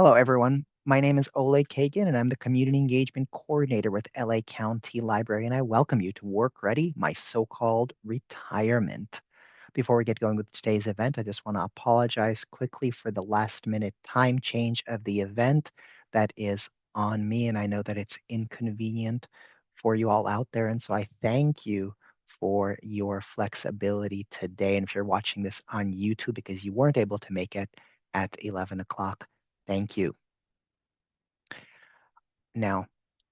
Hello, everyone. My name is Ole Kagan, and I'm the Community Engagement Coordinator with LA County Library, and I welcome you to Work Ready, my so-called retirement. Before we get going with today's event, I just want to apologize quickly for the last-minute time change of the event. That is on me, and I know that it's inconvenient for you all out there, and so I thank you for your flexibility today. And if you're watching this on YouTube because you weren't able to make it at 11 o'clock, thank you. Now,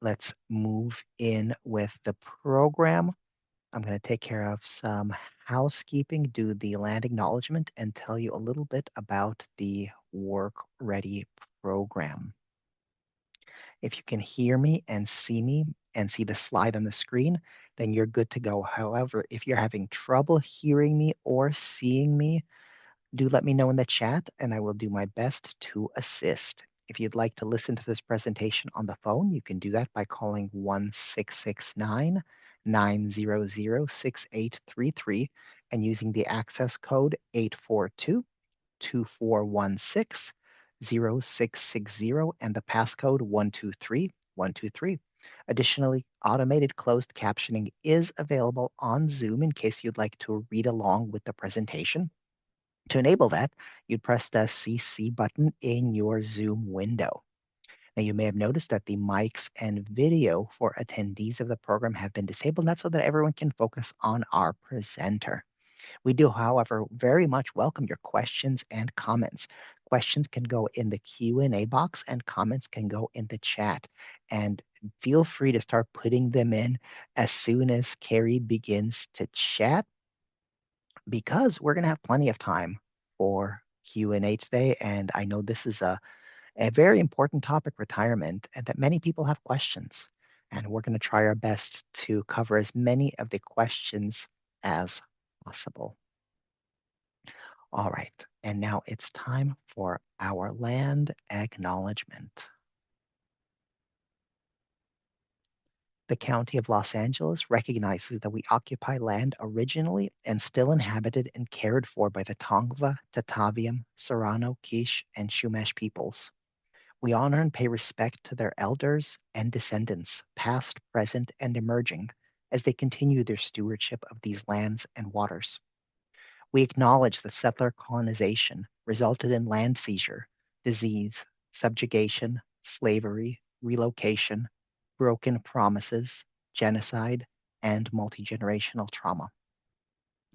let's move in with the program. I'm going to take care of some housekeeping, do the land acknowledgement, and tell you a little bit about the Work Ready program. If you can hear me and see the slide on the screen, then you're good to go. However, if you're having trouble hearing me or seeing me, do let me know in the chat and I will do my best to assist. If you'd like to listen to this presentation on the phone, you can do that by calling 1-669-900-6833 and using the access code 842-2416-0660 and the passcode 123123. Additionally, automated closed captioning is available on Zoom in case you'd like to read along with the presentation. To enable that, you'd press the CC button in your Zoom window. Now, you may have noticed that the mics and video for attendees of the program have been disabled. That's so that everyone can focus on our presenter. We do, however, very much welcome your questions and comments. Questions can go in the Q&A box and comments can go in the chat. And feel free to start putting them in as soon as Kerry begins to chat, because we're going to have plenty of time for Q&A today. And I know this is a very important topic, retirement, and that many people have questions. And we're going to try our best to cover as many of the questions as possible. All right, and now it's time for our land acknowledgement. The County of Los Angeles recognizes that we occupy land originally and still inhabited and cared for by the Tongva, Tataviam, Serrano, Quiche, and Chumash peoples. We honor and pay respect to their elders and descendants, past, present, and emerging, as they continue their stewardship of these lands and waters. We acknowledge that settler colonization resulted in land seizure, disease, subjugation, slavery, relocation, broken promises, genocide, and multi-generational trauma.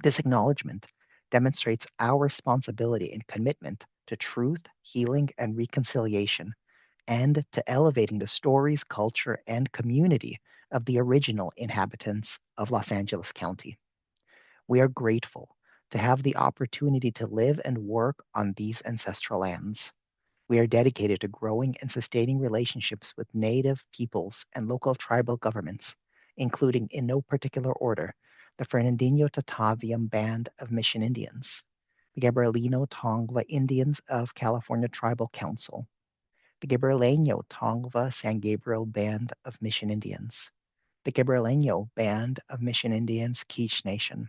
This acknowledgement demonstrates our responsibility and commitment to truth, healing, and reconciliation, and to elevating the stories, culture, and community of the original inhabitants of Los Angeles County. We are grateful to have the opportunity to live and work on these ancestral lands. We are dedicated to growing and sustaining relationships with Native peoples and local tribal governments, including, in no particular order, the Fernandino Tataviam Band of Mission Indians, the Gabrielino Tongva Indians of California Tribal Council, the Gabrielino Tongva San Gabriel Band of Mission Indians, the Gabrielino Band of Mission Indians Quiche Nation,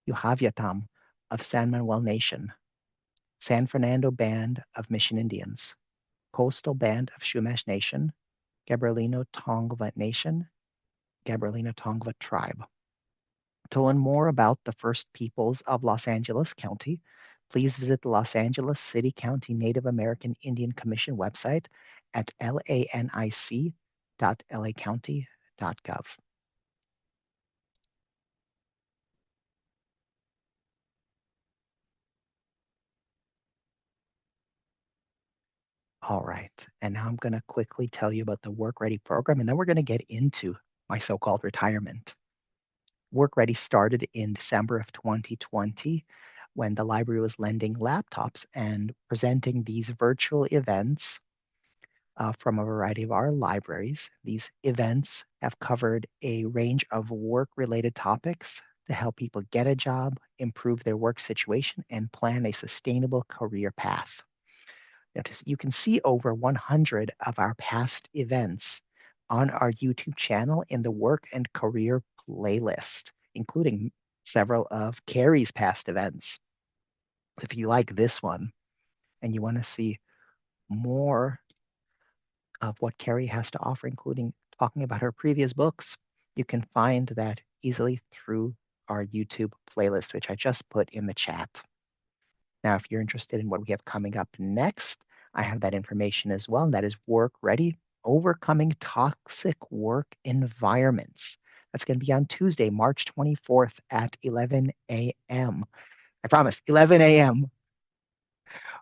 Yuhaviatam of San Manuel Nation, San Fernando Band of Mission Indians, Coastal Band of Chumash Nation, Gabrielino Tongva Nation, Gabrielino Tongva Tribe. To learn more about the First Peoples of Los Angeles County, please visit the Los Angeles City County Native American Indian Commission website at lanic.lacounty.gov. All right, and now I'm going to quickly tell you about the Work Ready program, and then we're going to get into my so-called retirement. Work Ready started in December of 2020 when the library was lending laptops and presenting these virtual events from a variety of our libraries. These events have covered a range of work-related topics to help people get a job, improve their work situation, and plan a sustainable career path. Notice you can see over 100 of our past events on our YouTube channel in the Work and Career playlist, including several of Kerry's past events. If you like this one and you want to see more of what Kerry has to offer, including talking about her previous books, you can find that easily through our YouTube playlist, which I just put in the chat. Now, if you're interested in what we have coming up next, I have that information as well, and that is Work Ready, Overcoming Toxic Work Environments. That's going to be on Tuesday, March 24th at 11 a.m. I promise, 11 a.m.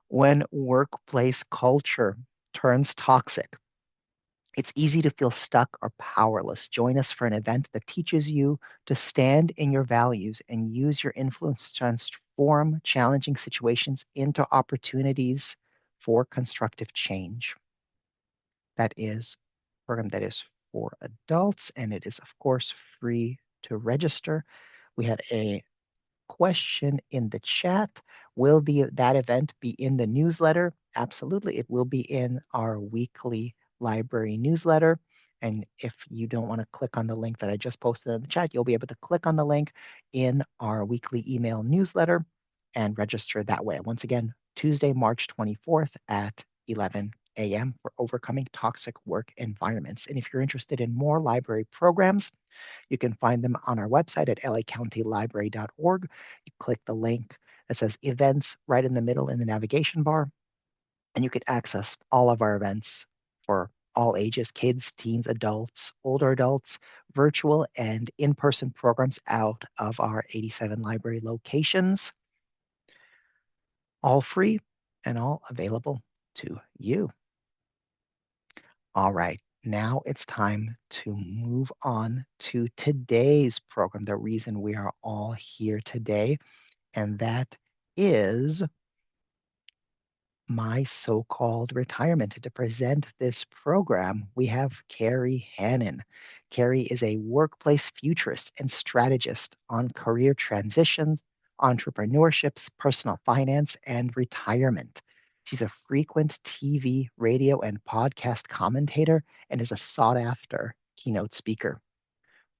When workplace culture turns toxic, it's easy to feel stuck or powerless. Join us for an event that teaches you to stand in your values and use your influence to transform challenging situations into opportunities for constructive change. That is a program that is for adults, and it is, of course, free to register. We had a question in the chat. Will that event be in the newsletter? Absolutely. It will be in our weekly library newsletter. And if you don't want to click on the link that I just posted in the chat, you'll be able to click on the link in our weekly email newsletter and register that way. Once again, Tuesday, March 24th at 11 a.m. for Overcoming Toxic Work Environments. And if you're interested in more library programs, you can find them on our website at lacountylibrary.org. You click the link that says events right in the middle in the navigation bar, and you can access all of our events for all ages, kids, teens, adults, older adults, virtual and in-person programs out of our 87 library locations, all free and all available to you. All right, now it's time to move on to today's program, the reason we are all here today, and that is my so-called retirement. To present this program, we have Kerry Hannon. Kerry is a workplace futurist and strategist on career transitions, entrepreneurships, personal finance, and retirement. She's a frequent TV, radio, and podcast commentator and is a sought-after keynote speaker.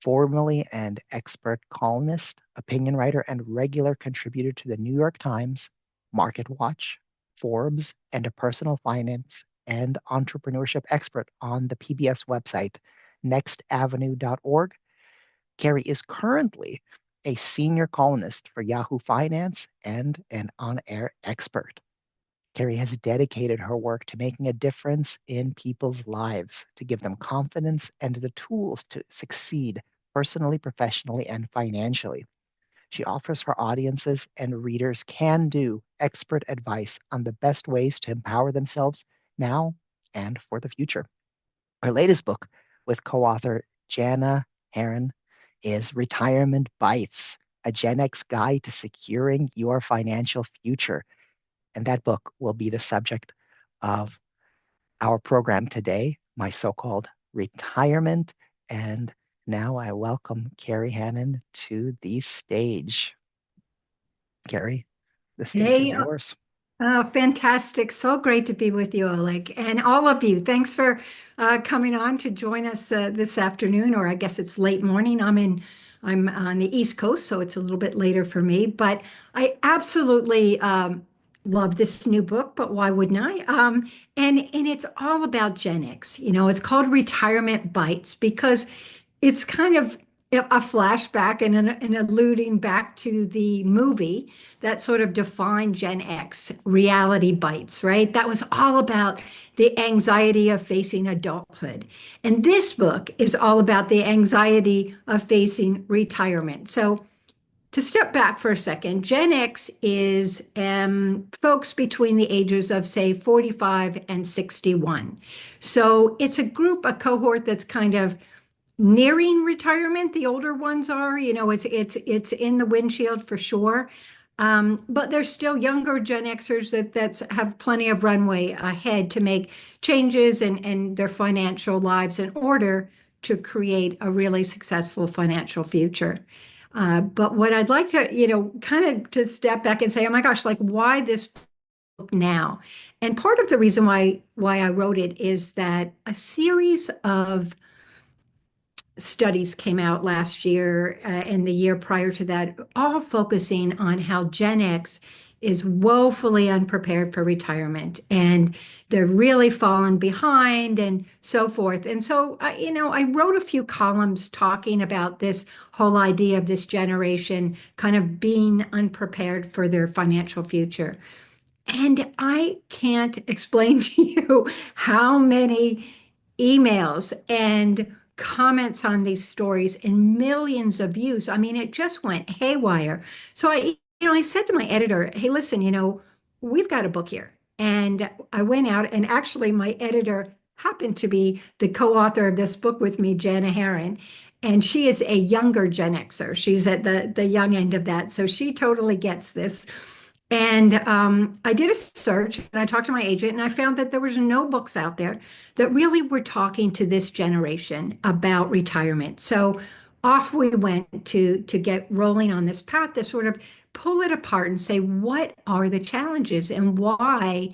Formerly an expert columnist, opinion writer, and regular contributor to the New York Times, MarketWatch, Forbes, and a personal finance and entrepreneurship expert on the PBS website, nextavenue.org. Kerry is currently a senior columnist for Yahoo Finance and an on-air expert. Kerry has dedicated her work to making a difference in people's lives, to give them confidence and the tools to succeed personally, professionally, and financially. She offers her audiences and readers can-do expert advice on the best ways to empower themselves now and for the future. Her latest book with co-author Jana Heron is Retirement Bites, a Gen X guide to securing your financial future. And that book will be the subject of our program today, my so-called retirement. And now I welcome Kerry Hannon to the stage. Kerry, the stage is Hey, yours. fantastic. So great to be with you, Oleg, and all of you. Thanks for coming on to join us this afternoon, or I guess it's late morning. I'm on the East Coast, so it's a little bit later for me. But I absolutely love this new book, but why wouldn't I? And it's all about Gen X. You know, it's called Retirement Bites because it's kind of a flashback and alluding back to the movie that sort of defined Gen X, Reality Bites, right? That was all about the anxiety of facing adulthood. And this book is all about the anxiety of facing retirement. So to step back for a second, Gen X is folks between the ages of, say, 45 and 61. So it's a group, a cohort that's kind of nearing retirement. The older ones are, you know, it's in the windshield for sure. But there's still younger Gen Xers that have plenty of runway ahead to make changes and their financial lives in order to create a really successful financial future. But what I'd like to, you know, kind of to step back and say, oh my gosh, like why this book now? And part of the reason why I wrote it is that a series of studies came out last year and the year prior to that, all focusing on how Gen X is woefully unprepared for retirement, and they're really fallen behind and so forth. And so, I wrote a few columns talking about this whole idea of this generation kind of being unprepared for their financial future. And I can't explain to you how many emails and comments on these stories and millions of views. I mean, it just went haywire. So I said to my editor, "Hey, listen, we've got a book here." And I went out, and actually my editor happened to be the co-author of this book with me, Jana Herron. And she is a younger Gen Xer. She's at the young end of that. So she totally gets this. And I did a search and I talked to my agent, and I found that there was no books out there that really were talking to this generation about retirement. So off we went to get rolling on this path to sort of pull it apart and say, what are the challenges and why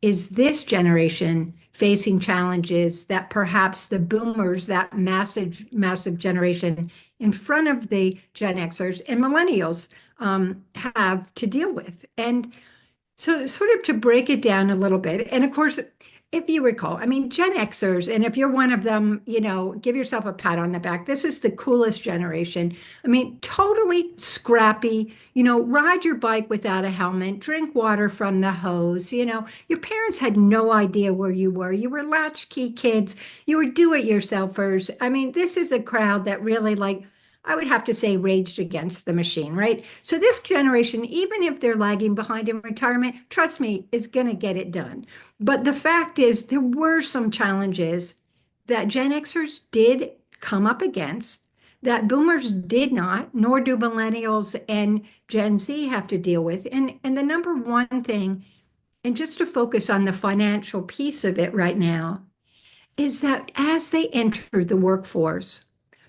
is this generation facing challenges that perhaps the boomers, that massive generation in front of the Gen Xers and millennials have to deal with. And so, sort of to break it down a little bit, and of course, if you recall, I mean, Gen Xers, and if you're one of them, give yourself a pat on the back. This is the coolest generation. I mean, totally scrappy, ride your bike without a helmet, drink water from the hose. Your parents had no idea where you were. You were latchkey kids, you were do-it-yourselfers. I mean, this is a crowd that really, like, I would have to say, raged against the machine, right? So this generation, even if they're lagging behind in retirement, trust me, is going to get it done. But the fact is, there were some challenges that Gen Xers did come up against that boomers did not, nor do millennials and Gen Z have to deal with. And the number one thing, and just to focus on the financial piece of it right now, is that as they entered the workforce,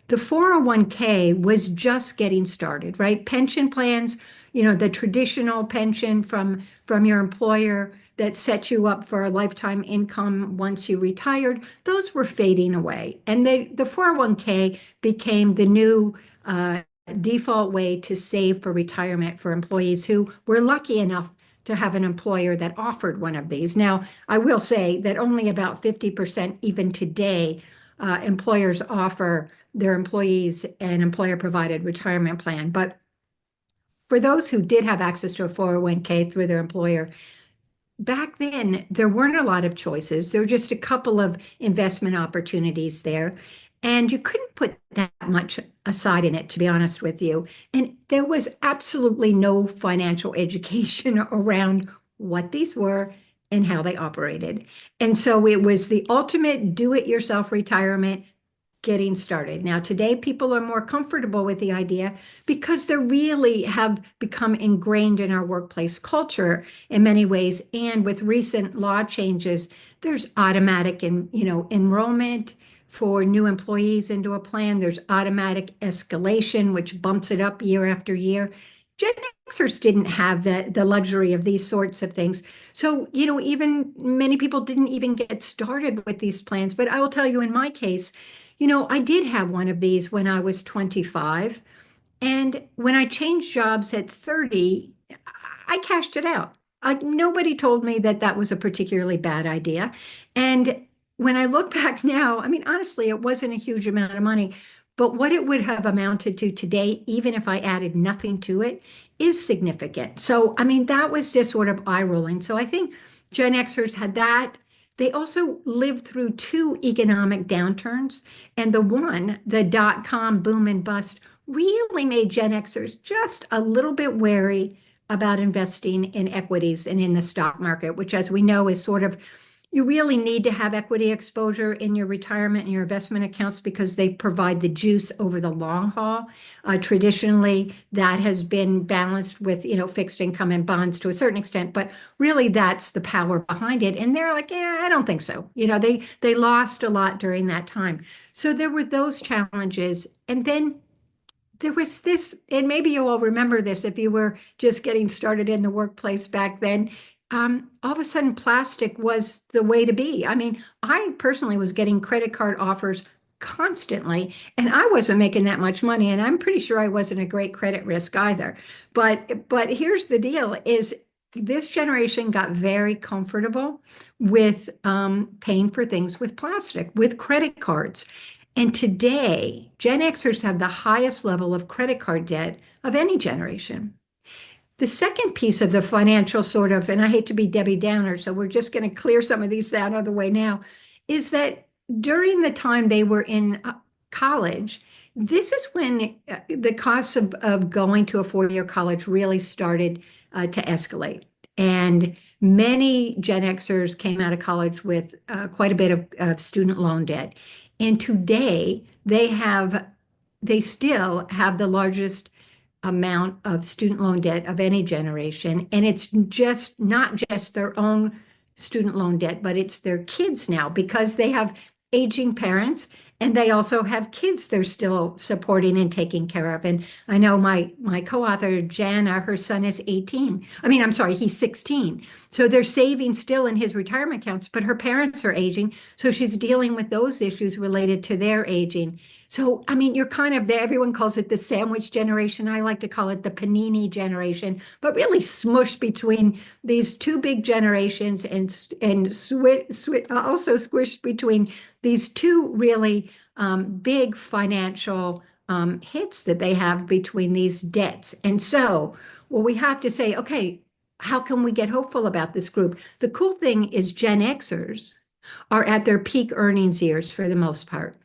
the 401k was just getting started, right? Pension plans, the traditional pension from your employer that set you up for a lifetime income once you retired, those were fading away. And the 401k became the new default way to save for retirement for employees who were lucky enough to have an employer that offered one of these. Now, I will say that only about 50% even today, employers offer their employees an employer-provided retirement plan. But for those who did have access to a 401k through their employer, back then there weren't a lot of choices. There were just a couple of investment opportunities there. And you couldn't put that much aside in it, to be honest with you. And there was absolutely no financial education around what these were and how they operated. And so it was the ultimate do-it-yourself retirement getting started. Now, today, people are more comfortable with the idea because they really have become ingrained in our workplace culture in many ways. And with recent law changes, there's automatic enrollment for new employees into a plan. There's automatic escalation, which bumps it up year after year. Gen Xers didn't have the luxury of these sorts of things. So, even many people didn't even get started with these plans. But I will tell you, in my case, I did have one of these when I was 25. And when I changed jobs at 30, I cashed it out. Nobody told me that that was a particularly bad idea. And when I look back now, I mean, honestly, it wasn't a huge amount of money, but what it would have amounted to today, even if I added nothing to it, is significant. So, I mean, that was just sort of eye rolling. So I think Gen Xers had that. They also lived through two economic downturns, and the dot-com boom and bust, really made Gen Xers just a little bit wary about investing in equities and in the stock market, which, as we know, is sort of, you really need to have equity exposure in your retirement and your investment accounts because they provide the juice over the long haul. Traditionally, that has been balanced with, fixed income and bonds to a certain extent, but really that's the power behind it. And they're like, yeah, I don't think so. They lost a lot during that time. So there were those challenges. And then there was this, and maybe you all remember this if you were just getting started in the workplace back then. All of a sudden, plastic was the way to be. I mean, I personally was getting credit card offers constantly, and I wasn't making that much money, and I'm pretty sure I wasn't a great credit risk either. But here's the deal: is this generation got very comfortable with paying for things with plastic, with credit cards. And today, Gen Xers have the highest level of credit card debt of any generation. The second piece of the financial sort of, and I hate to be Debbie Downer, so we're just going to clear some of these out of the way now, is that during the time they were in college, this is when the costs of going to a 4-year college really started to escalate. And many Gen Xers came out of college with quite a bit of student loan debt. And today they still have the largest amount of student loan debt of any generation. And it's just not just their own student loan debt, but it's their kids now because they have aging parents and they also have kids they're still supporting and taking care of. And I know my co-author Jana, her son is 18. I mean, I'm sorry, he's 16. So they're saving still in his retirement accounts, but her parents are aging. So she's dealing with those issues related to their aging. So, I mean, you're kind of there. Everyone calls it the sandwich generation. I like to call it the panini generation, but really smushed between these two big generations and also squished between these two really big financial hits that they have between these debts. And so, well, we have to say, okay, how can we get hopeful about this group? The cool thing is Gen Xers are at their peak earnings years for the most part.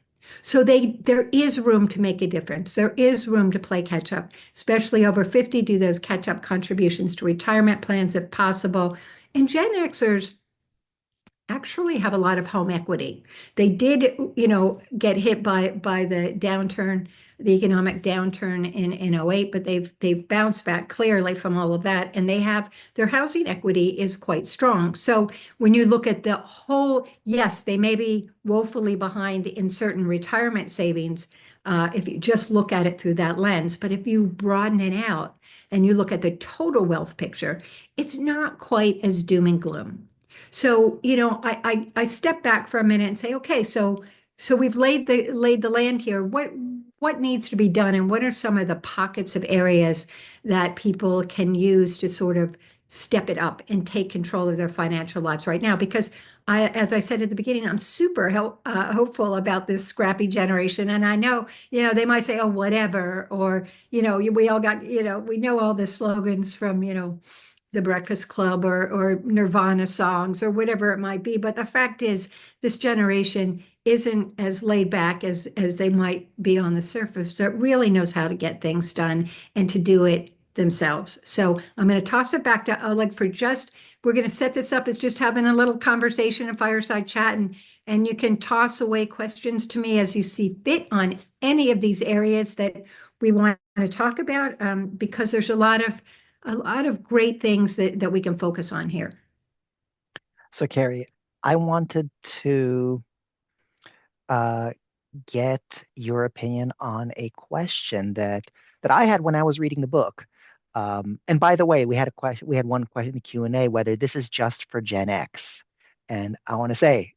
So there is room to make a difference. There is room to play catch up, especially over 50, do those catch up contributions to retirement plans if possible. And Gen Xers actually have a lot of home equity. They did, get hit by the downturn, the economic downturn in '08, but they've bounced back clearly from all of that. And their housing equity is quite strong. So when you look at the whole, yes, they may be woefully behind in certain retirement savings, if you just look at it through that lens. But if you broaden it out and you look at the total wealth picture, it's not quite as doom and gloom. So, I step back for a minute and say, okay, so we've laid the land here. What needs to be done, and what are some of the pockets of areas that people can use to sort of step it up and take control of their financial lives right now? Because as I said at the beginning, I'm super hopeful about this scrappy generation, and I know, they might say, oh, whatever, or we all got, we know all the slogans from, the Breakfast Club or Nirvana songs or whatever it might be. But the fact is, this generation isn't as laid back as they might be on the surface. So it really knows how to get things done and to do it themselves. So I'm going to toss it back to Oleg we're going to set this up as just having a little conversation, a fireside chat, and you can toss away questions to me as you see fit on any of these areas that we want to talk about, because there's a lot of great things that we can focus on here. So, Carrie, I wanted to uh, get your opinion on a question that I had when I was reading the book. And by the way, we had a question. We had one question in the Q&A whether this is just for Gen X, and I want to say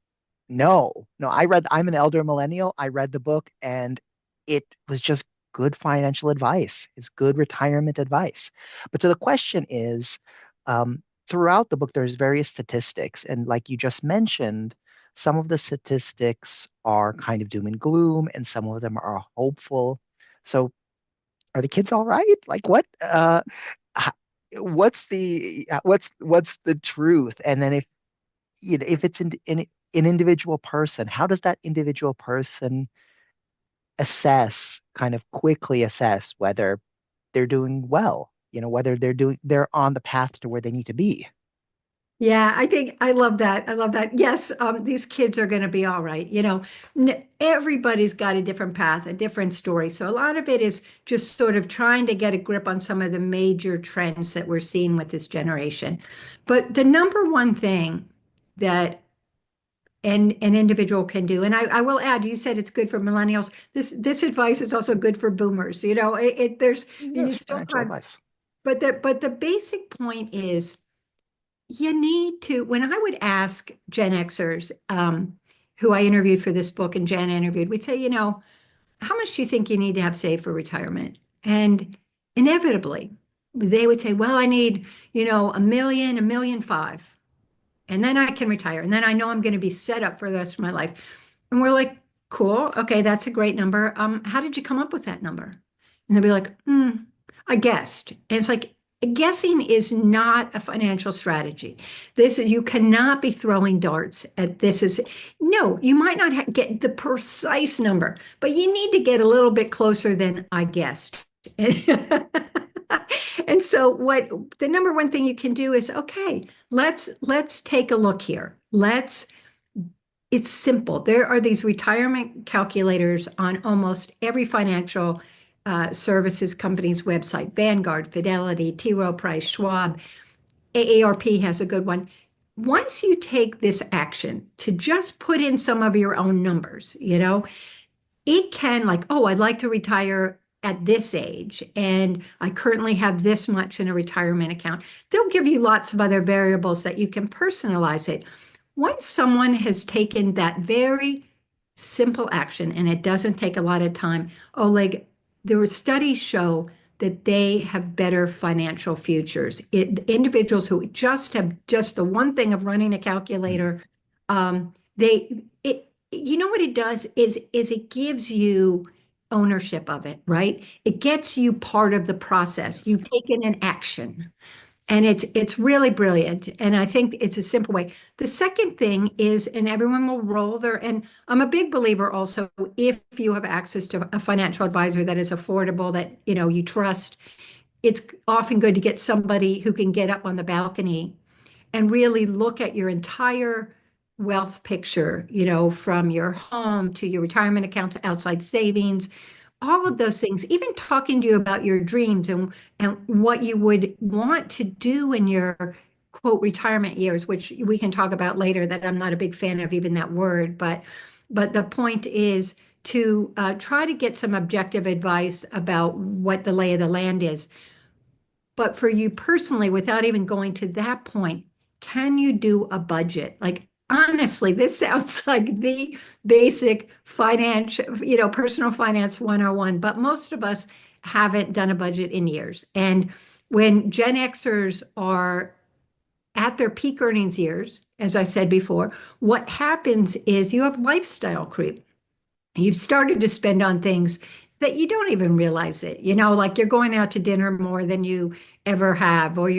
no, no. I'm an elder millennial. I read the book, and it was just good financial advice. It's good retirement advice. But so the question is, throughout the book, there's various statistics, and like you just mentioned, some of the statistics are kind of doom and gloom, and some of them are hopeful. So, are the kids all right? Like, h- what's the truth? And then if it's in an individual person, how does that individual person kind of quickly assess whether they're doing well, whether they're on the path to where they need to be? Yeah, I think I love that. I love that. Yes, these kids are going to be all right. Everybody's got a different path, a different story. So a lot of it is just sort of trying to get a grip on some of the major trends that we're seeing with this generation. But the number one thing that an individual can do, and I will add, you said it's good for millennials. This advice is also good for boomers. There's you Yes, still financial kind advice. but the basic point is you need to, when I would ask Gen Xers, who I interviewed for this book and Jan interviewed, we'd say, how much do you think you need to have saved for retirement? And inevitably, they would say, well, I need, a million, 1.5 million, and then I can retire. And then I know I'm going to be set up for the rest of my life. And we're like, cool. Okay, that's a great number. How did you come up with that number? And they'll be like, I guessed. And it's like, guessing is not a financial strategy. You cannot be throwing darts at this is, no, you might not get the precise number, but you need to get a little bit closer than I guessed. And so what the number one thing you can do is, okay, let's take a look here. It's simple. There are these retirement calculators on almost every financial services company's website: Vanguard, Fidelity, T. Rowe Price, Schwab, AARP has a good one. Once you take this action to just put in some of your own numbers, it can, like, oh, I'd like to retire at this age, and I currently have this much in a retirement account. They'll give you lots of other variables that you can personalize it. Once someone has taken that very simple action, and it doesn't take a lot of time, Oleg, there were studies show that they have better financial futures. Individuals who just have just the one thing of running a calculator, they it you know what it does is it gives you ownership of it, right? It gets you part of the process. Yes. You've taken an action. And it's really brilliant. And I think it's a simple way. The second thing is, and everyone will roll their, and I'm a big believer also, if you have access to a financial advisor that is affordable, that you trust, it's often good to get somebody who can get up on the balcony and really look at your entire wealth picture, from your home to your retirement accounts, outside savings, all of those things, even talking to you about your dreams and what you would want to do in your quote retirement years, which we can talk about later, that I'm not a big fan of even that word, but the point is to try to get some objective advice about what the lay of the land is. But for you personally, without even going to that point, can you do a budget? Like, honestly, this sounds like the basic finance, personal finance 101, but most of us haven't done a budget in years. And when Gen Xers are at their peak earnings years, as I said before, what happens is you have lifestyle creep. You've started to spend on things that you don't even realize it, like you're going out to dinner more than you ever have, or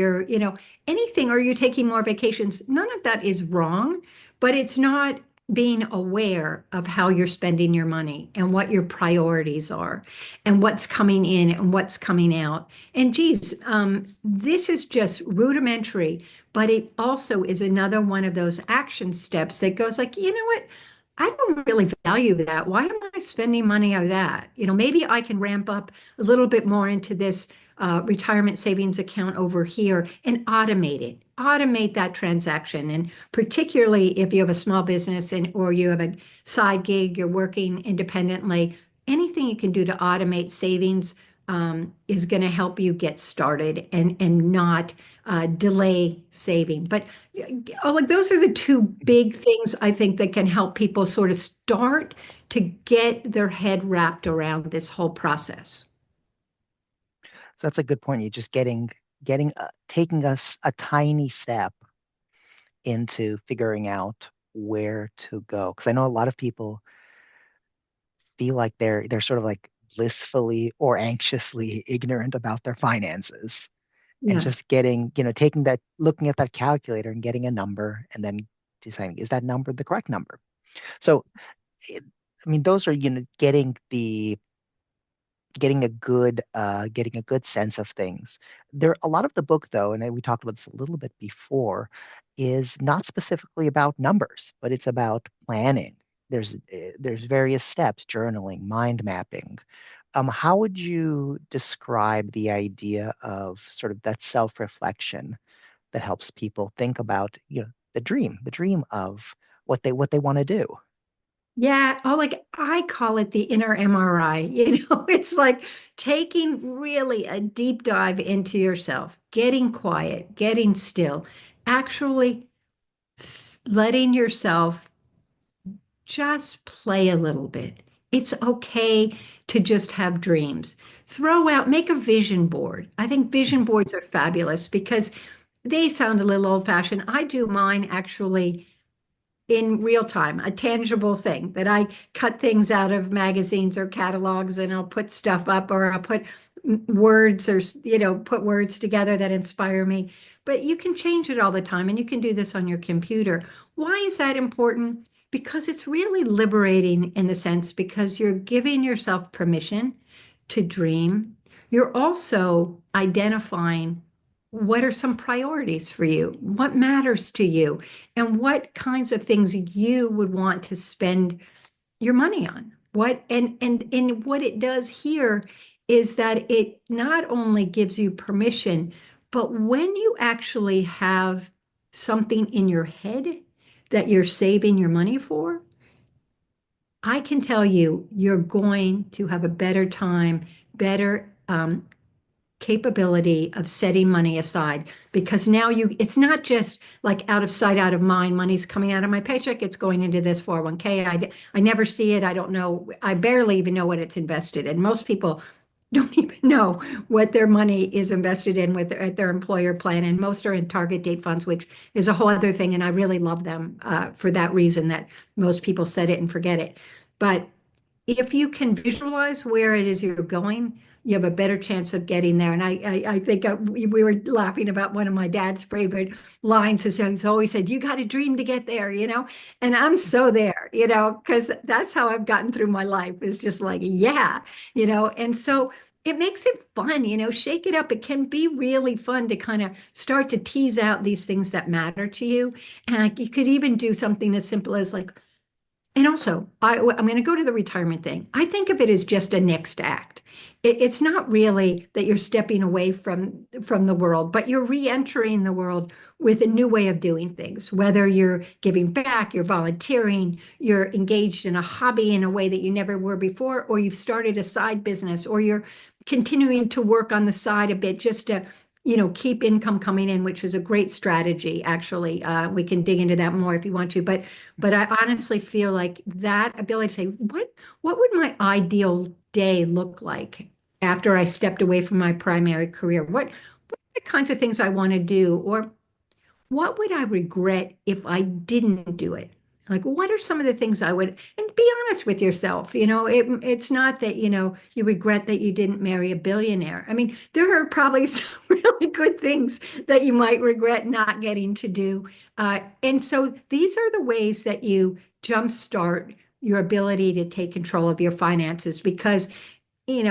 anything, or you're taking more vacations. None of that is wrong, but it's not being aware of how you're spending your money and what your priorities are and what's coming in and what's coming out. And geez, this is just rudimentary, but it also is another one of those action steps that goes like, you know what? I don't really value that. Why am I spending money on that? Maybe I can ramp up a little bit more into this retirement savings account over here and automate it. Automate that transaction. And particularly if you have a small business or you have a side gig, you're working independently, anything you can do to automate savings is going to help you get started and not delay saving. But like those are the two big things I think that can help people sort of start to get their head wrapped around this whole process. So that's a good point. You just taking us a tiny step into figuring out where to go. Because I know a lot of people feel like they're sort of like blissfully or anxiously ignorant about their finances, and Yeah. just taking that, looking at that calculator and getting a number, and then deciding, is that number the correct number? So, it, I mean, those are, getting a good sense of things. There, a lot of the book, though, and we talked about this a little bit before, is not specifically about numbers, but it's about planning. There's various steps: journaling, mind mapping. How would you describe the idea of sort of that self-reflection that helps people think about, the dream of what they want to do? Yeah. Oh, like I call it the inner MRI. It's like taking really a deep dive into yourself, getting quiet, getting still, actually letting yourself just play a little bit. It's okay to just have dreams. Make a vision board. I think vision boards are fabulous because they sound a little old-fashioned. I do mine actually in real time, a tangible thing that I cut things out of magazines or catalogs and I'll put stuff up or I'll put words or, put words together that inspire me. But you can change it all the time and you can do this on your computer. Why is that important? Because it's really liberating in the sense because you're giving yourself permission to dream. You're also identifying what are some priorities for you, what matters to you, and what kinds of things you would want to spend your money on. And what it does here is that it not only gives you permission, but when you actually have something in your head that you're saving your money for, I can tell you you're going to have a better time, better capability of setting money aside because now it's not just like out of sight, out of mind. Money's coming out of my paycheck. It's going into this 401k. I never see it. I don't know. I barely even know what it's invested in. Most people don't even know what their money is invested in with their employer plan. And most are in target date funds, which is a whole other thing. And I really love them for that reason that most people set it and forget it. But if you can visualize where it is you're going, you have a better chance of getting there. And I think we were laughing about one of my dad's favorite lines. He's always said, "You got a dream to get there," And I'm so there, because that's how I've gotten through my life. Is just like, yeah, And so it makes it fun, shake it up. It can be really fun to kind of start to tease out these things that matter to you. And you could even do something as simple as like, and also, I'm going to go to the retirement thing. I think of it as just a next act. It's not really that you're stepping away from the world, but you're re-entering the world with a new way of doing things. Whether you're giving back, you're volunteering, you're engaged in a hobby in a way that you never were before, or you've started a side business, or you're continuing to work on the side a bit just to keep income coming in, which is a great strategy, actually. We can dig into that more if you want to, but I honestly feel like that ability to say, what would my ideal day look like after I stepped away from my primary career? What are the kinds of things I want to do? Or what would I regret if I didn't do it? Like, what are some of the things I would, and be honest with yourself. It's not that, you regret that you didn't marry a billionaire. I mean, there are probably some really good things that you might regret not getting to do. And so these are the ways that you jumpstart your ability to take control of your finances because,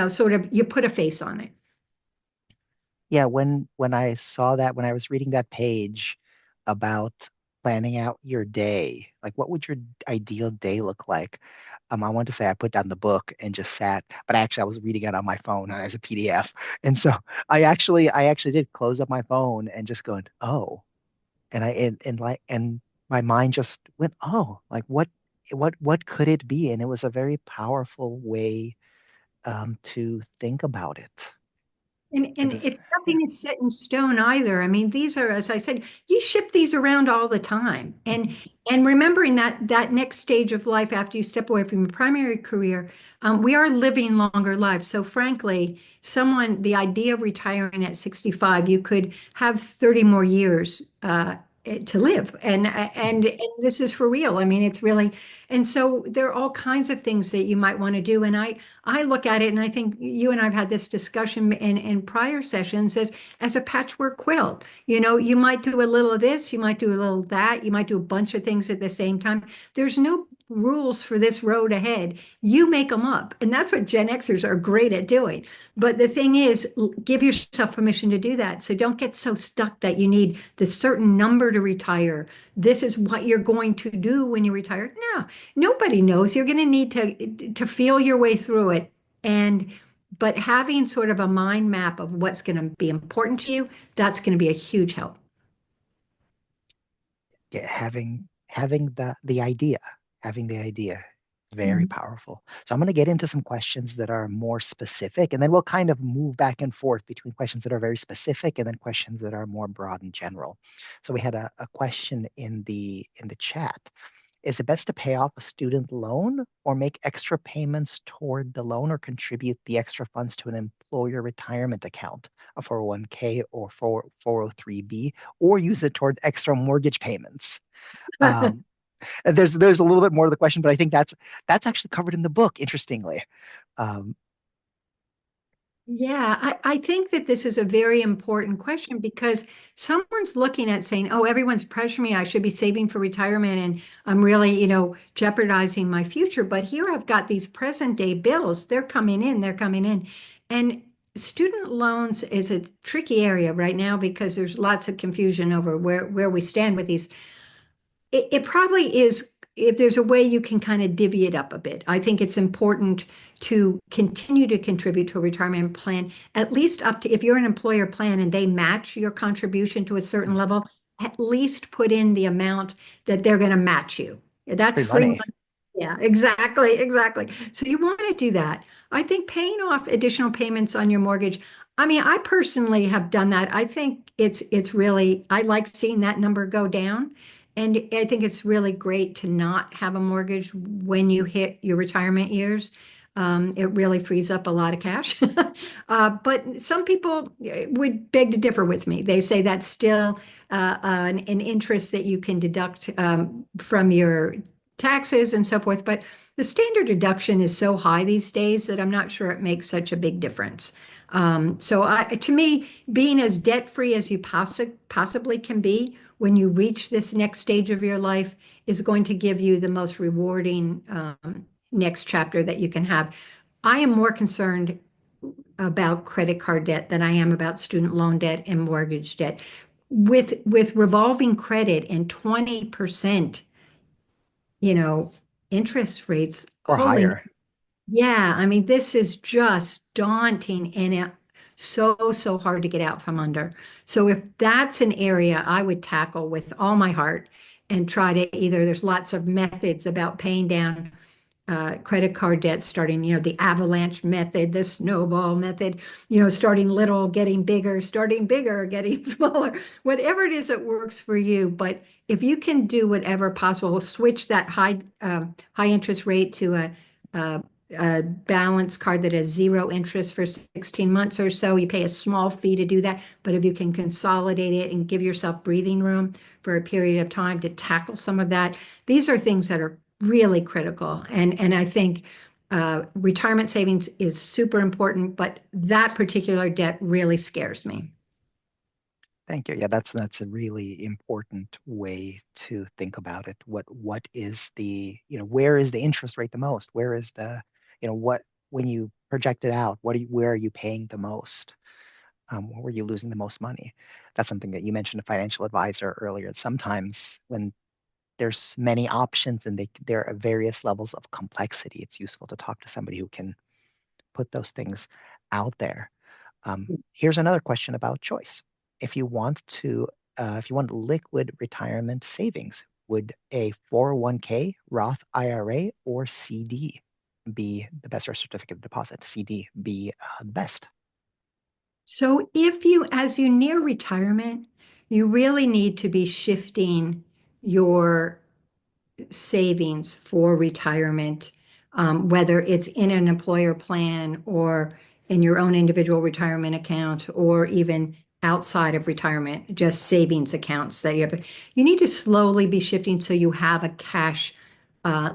sort of you put a face on it. Yeah, when I saw that, when I was reading that page about planning out your day, like what would your ideal day look like? I wanted to say I put down the book and just sat, but actually I was reading it on my phone as a PDF. And so I actually did close up my phone and just going, oh, and my mind just went, oh, like what could it be? And it was a very powerful way to think about it. It And was, it's yeah. nothing that's set in stone either. I mean, these are, as I said, you shift these around all the time. And remembering that next stage of life after you step away from your primary career, we are living longer lives. So frankly, the idea of retiring at 65, you could have 30 more years to live. And this is for real. I mean, it's really, and so there are all kinds of things that you might want to do. And I look at it and I think you and I've had this discussion in prior sessions as a patchwork quilt. You might do a little of this, you might do a little of that, you might do a bunch of things at the same time. There's no rules for this road ahead. You make them up. And that's what Gen Xers are great at doing. But the thing is, give yourself permission to do that. So don't get so stuck that you need this certain number to retire. This is what you're going to do when you retire. No, nobody knows. You're going to need to feel your way through it. And but having sort of a mind map of what's going to be important to you, that's going to be a huge help. Yeah, having the idea, very Mhm. powerful. So I'm going to get into some questions that are more specific, and then we'll kind of move back and forth between questions that are very specific and then questions that are more broad and general. So we had a question in the chat. Is it best to pay off a student loan or make extra payments toward the loan or contribute the extra funds to an employer retirement account, a 401k or 403b, or use it toward extra mortgage payments? Um, and there's a little bit more to the question, but I think that's actually covered in the book, interestingly. Um, Yeah, I think that this is a very important question because someone's looking at saying, oh, everyone's pressuring me. I should be saving for retirement and I'm really, jeopardizing my future. But here I've got these present day bills. They're coming in, they're coming in. And student loans is a tricky area right now because there's lots of confusion over where we stand with these. It probably is, if there's a way you can kind of divvy it up a bit. I think it's important to continue to contribute to a retirement plan, at least up to, if you're an employer plan and they match your contribution to a certain level, at least put in the amount that they're going to match you. That's free free money. money. Yeah, exactly, exactly. So you want to do that. I think paying off additional payments on your mortgage. I mean, I personally have done that. I think it's really, I like seeing that number go down. And I think it's really great to not have a mortgage when you hit your retirement years. It really frees up a lot of cash. But some people would beg to differ with me. They say that's still an interest that you can deduct from your taxes and so forth. But the standard deduction is so high these days that I'm not sure it makes such a big difference. To me, being as debt-free as you possibly can be when you reach this next stage of your life is going to give you the most rewarding next chapter that you can have. I am more concerned about credit card debt than I am about student loan debt and mortgage debt. With revolving credit and 20%, you know, interest rates, Or holy, higher. yeah, I mean, this is just daunting and so hard to get out from under. So if that's an area I would tackle with all my heart and try to either, there's lots of methods about paying down credit card debt, starting, the avalanche method, the snowball method, starting little, getting bigger, starting bigger, getting smaller, whatever it is that works for you. But if you can do whatever possible, switch that high interest rate to a balance card that has zero interest for 16 months or so. You pay a small fee to do that. But if you can consolidate it and give yourself breathing room for a period of time to tackle some of that, these are things that are really critical. And I think retirement savings is super important, but that particular debt really scares me. Thank you. Yeah, that's a really important way to think about it. What is where is the interest rate the most? Where is what when you project it out, where are you paying the most? Where are you losing the most money? That's something that you mentioned a financial advisor earlier. Sometimes when there's many options and there are various levels of complexity, it's useful to talk to somebody who can put those things out there. Here's another question about choice. If you want if you want liquid retirement savings, would a 401k, Roth IRA, or CD be the best, or certificate of deposit, CD, be the best? So if you, as you near retirement, you really need to be shifting your savings for retirement, whether it's in an employer plan or in your own individual retirement account or even outside of retirement, just savings accounts that you have. You need to slowly be shifting so you have a cash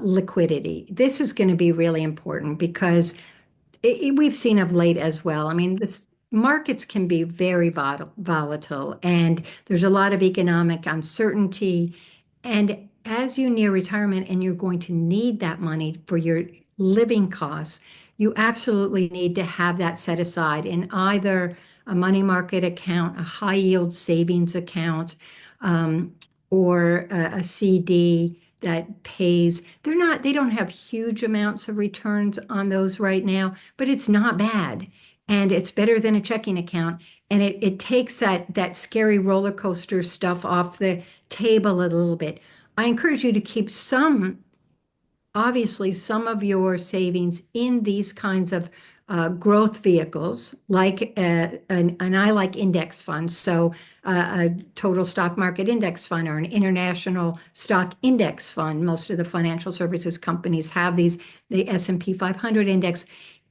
liquidity. This is going to be really important because we've seen of late as well. I mean, this markets can be very volatile, and there's a lot of economic uncertainty. And as you near retirement and you're going to need that money for your living costs, you absolutely need to have that set aside in either a money market account, a high yield savings account, um, or a CD that pays. They don't have huge amounts of returns on those right now, but it's not bad. And it's better than a checking account. And it takes that scary roller coaster stuff off the table a little bit. I encourage you to keep obviously, some of your savings in these kinds of growth vehicles like and I like index funds. So a total stock market index fund or an international stock index fund. Most of the financial services companies have these, the S&P 500 index.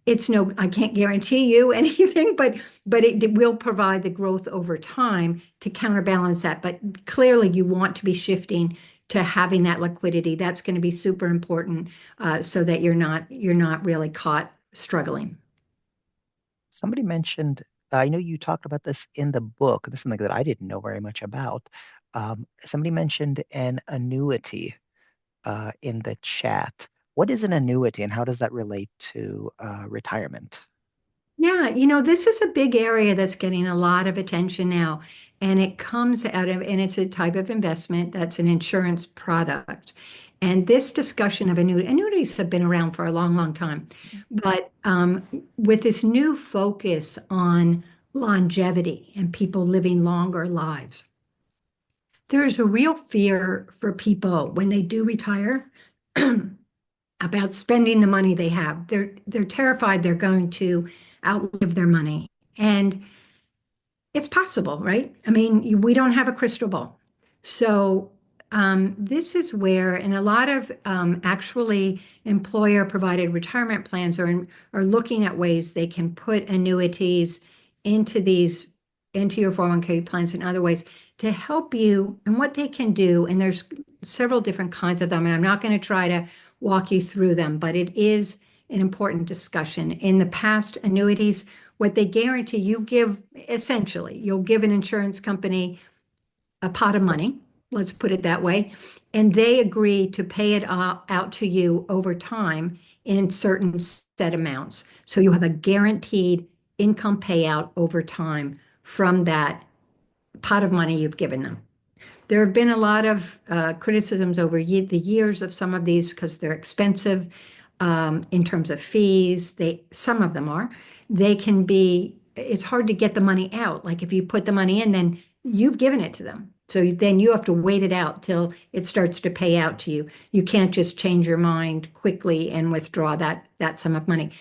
It's no, I can't guarantee you anything, but it will provide the growth over time to counterbalance that. But clearly, you want to be shifting to having that liquidity. That's going to be super important, so that you're not really caught struggling. Somebody mentioned, I know you talked about this in the book. This is something that I didn't know very much about. Somebody mentioned an annuity in the chat. What is an annuity and how does that relate to retirement? Yeah, this is a big area that's getting a lot of attention now. And it comes out of, and it's a type of investment that's an insurance product. And this discussion of annuities have been around for a long, long time. But with this new focus on longevity and people living longer lives, there is a real fear for people when they do retire about spending the money they have. They're terrified they're going to outlive their money. And it's possible, right? I mean, we don't have a crystal ball. So this is where, and a lot of actually employer-provided retirement plans are looking at ways they can put annuities into these into your 401k plans and other ways to help you. And what they can do, and there's several different kinds of them, and I'm not going to try to walk you through them, but it is an important discussion. In the past, annuities, what they guarantee you give, essentially, you'll give an insurance company a pot of money, let's put it that way, and they agree to pay it out to you over time in certain set amounts. So you have a guaranteed income payout over time from that pot of money you've given them. There have been a lot of criticisms over the years of some of these because they're expensive in terms of fees. Some of them are. They can be. It's hard to get the money out. Like if you put the money in, then you've given it to them. So then you have to wait it out till it starts to pay out to you. You can't just change your mind quickly and withdraw that sum of money.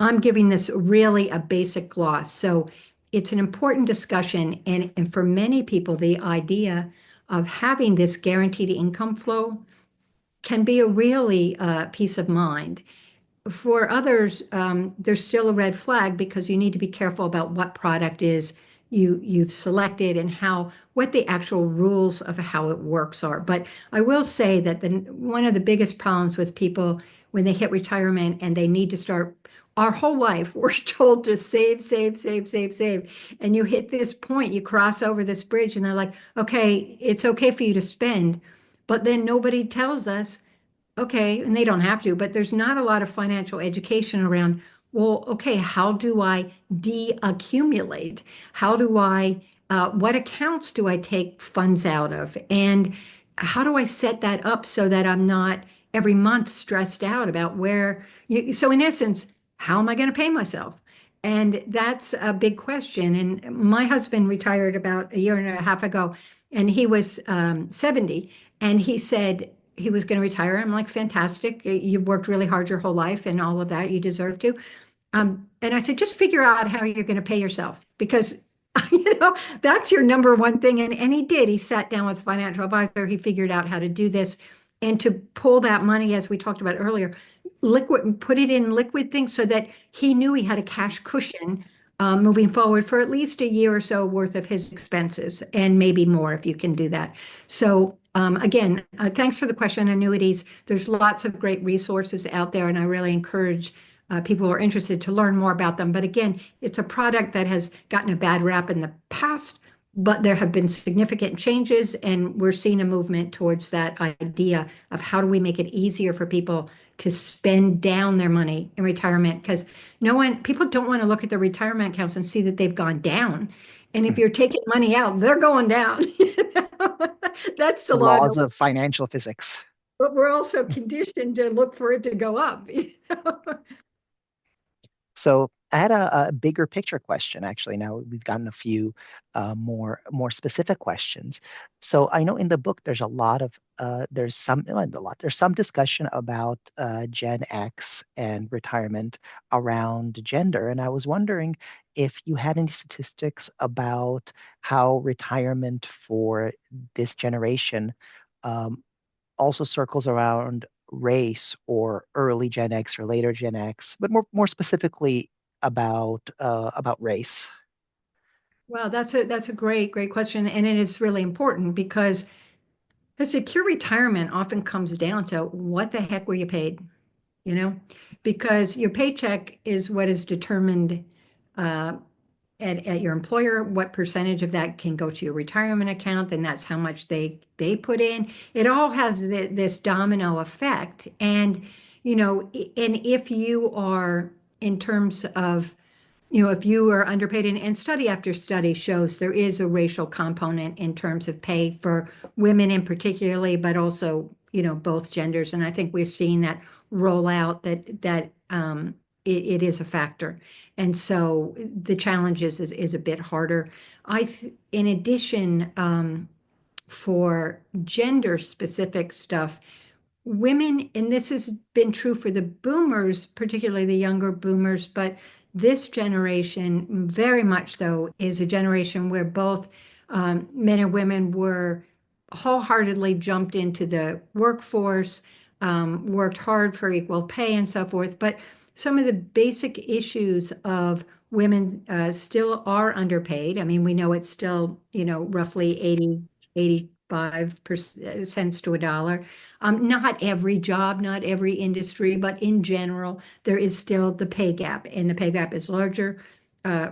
I'm giving this really a basic gloss. So it's an important discussion. And for many people, the idea of having this guaranteed income flow can be a really peace of mind. For others, there's still a red flag because you need to be careful about what product is you've selected and what the actual rules of how it works are. But I will say that one of the biggest problems with people when they hit retirement and they need to start, our whole life, we're told to save, save, save, save, save. And you hit this point, you cross over this bridge, and they're like, okay, it's okay for you to spend. But then nobody tells us, okay, and they don't have to, but there's not a lot of financial education around, well, okay, how do I deaccumulate? What accounts do I take funds out of? And how do I set that up so that I'm not every month stressed out about so in essence, how am I going to pay myself? And that's a big question. And my husband retired about a year and a half ago, and he was 70, and he said, he was going to retire. I'm like, fantastic. You've worked really hard your whole life and all of that. You deserve to. And I said, just figure out how you're going to pay yourself because, that's your number one thing. And he did. He sat down with a financial advisor. He figured out how to do this and to pull that money, as we talked about earlier, liquid, put it in liquid things so that he knew he had a cash cushion moving forward for at least a year or so worth of his expenses and maybe more if you can do that. So again, thanks for the question, annuities. There's lots of great resources out there, and I really encourage people who are interested to learn more about them. But again, it's a product that has gotten a bad rap in the past, but there have been significant changes, and we're seeing a movement towards that idea of how do we make it easier for people to spend down their money in retirement because people don't want to look at their retirement accounts and see that they've gone down. And if Hmm. you're taking money out, they're going down. That's It's the the law. laws of financial physics. But we're also conditioned to look for it to go up. So I had a bigger picture question, actually. Now we've gotten a few more specific questions. So I know in the book there's a lot of there's some not a lot there's some discussion about Gen X and retirement around gender, and I was wondering if you had any statistics about how retirement for this generation um, also circles around race or early Gen X or later Gen X, but more specifically about race. Well, that's a great question, and it is really important because a secure retirement often comes down to what the heck were you paid, you know? Because your paycheck is what is determined uh, at your employer, what percentage of that can go to your retirement account, then that's how much they put in. It all has this domino effect, and and if you are in terms of if you are underpaid, and study after study shows there is a racial component in terms of pay for women in particularly, but also, both genders. And I think we're seeing that roll out that it is a factor. And so the challenge is a bit harder. In addition, for gender specific stuff, women, and this has been true for the boomers, particularly the younger boomers, but this generation, very much so, is a generation where both men and women were wholeheartedly jumped into the workforce, worked hard for equal pay and so forth. But some of the basic issues of women still are underpaid. I mean, we know it's still, roughly 85 cents to a dollar. Not every job, not every industry, but in general, there is still the pay gap, and the pay gap is larger.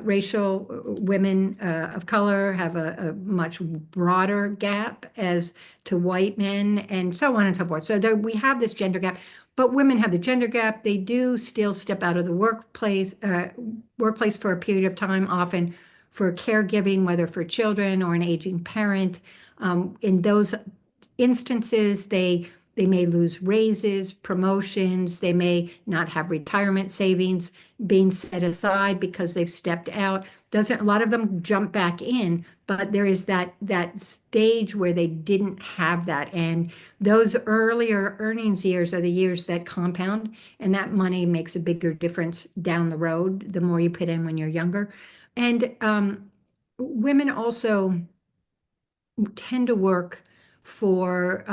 Racial women of color have a much broader gap as to white men, and so on and so forth. So there, we have this gender gap, but women have the gender gap. They do still step out of the workplace for a period of time, often for caregiving, whether for children or an aging parent. In those instances, they may lose raises, promotions, they may not have retirement savings being set aside because they've stepped out. Doesn't A lot of them jump back in, but there is that stage where they didn't have that. And those earlier earnings years are the years that compound, and that money makes a bigger difference down the road, the more you put in when you're younger. And women also tend to work for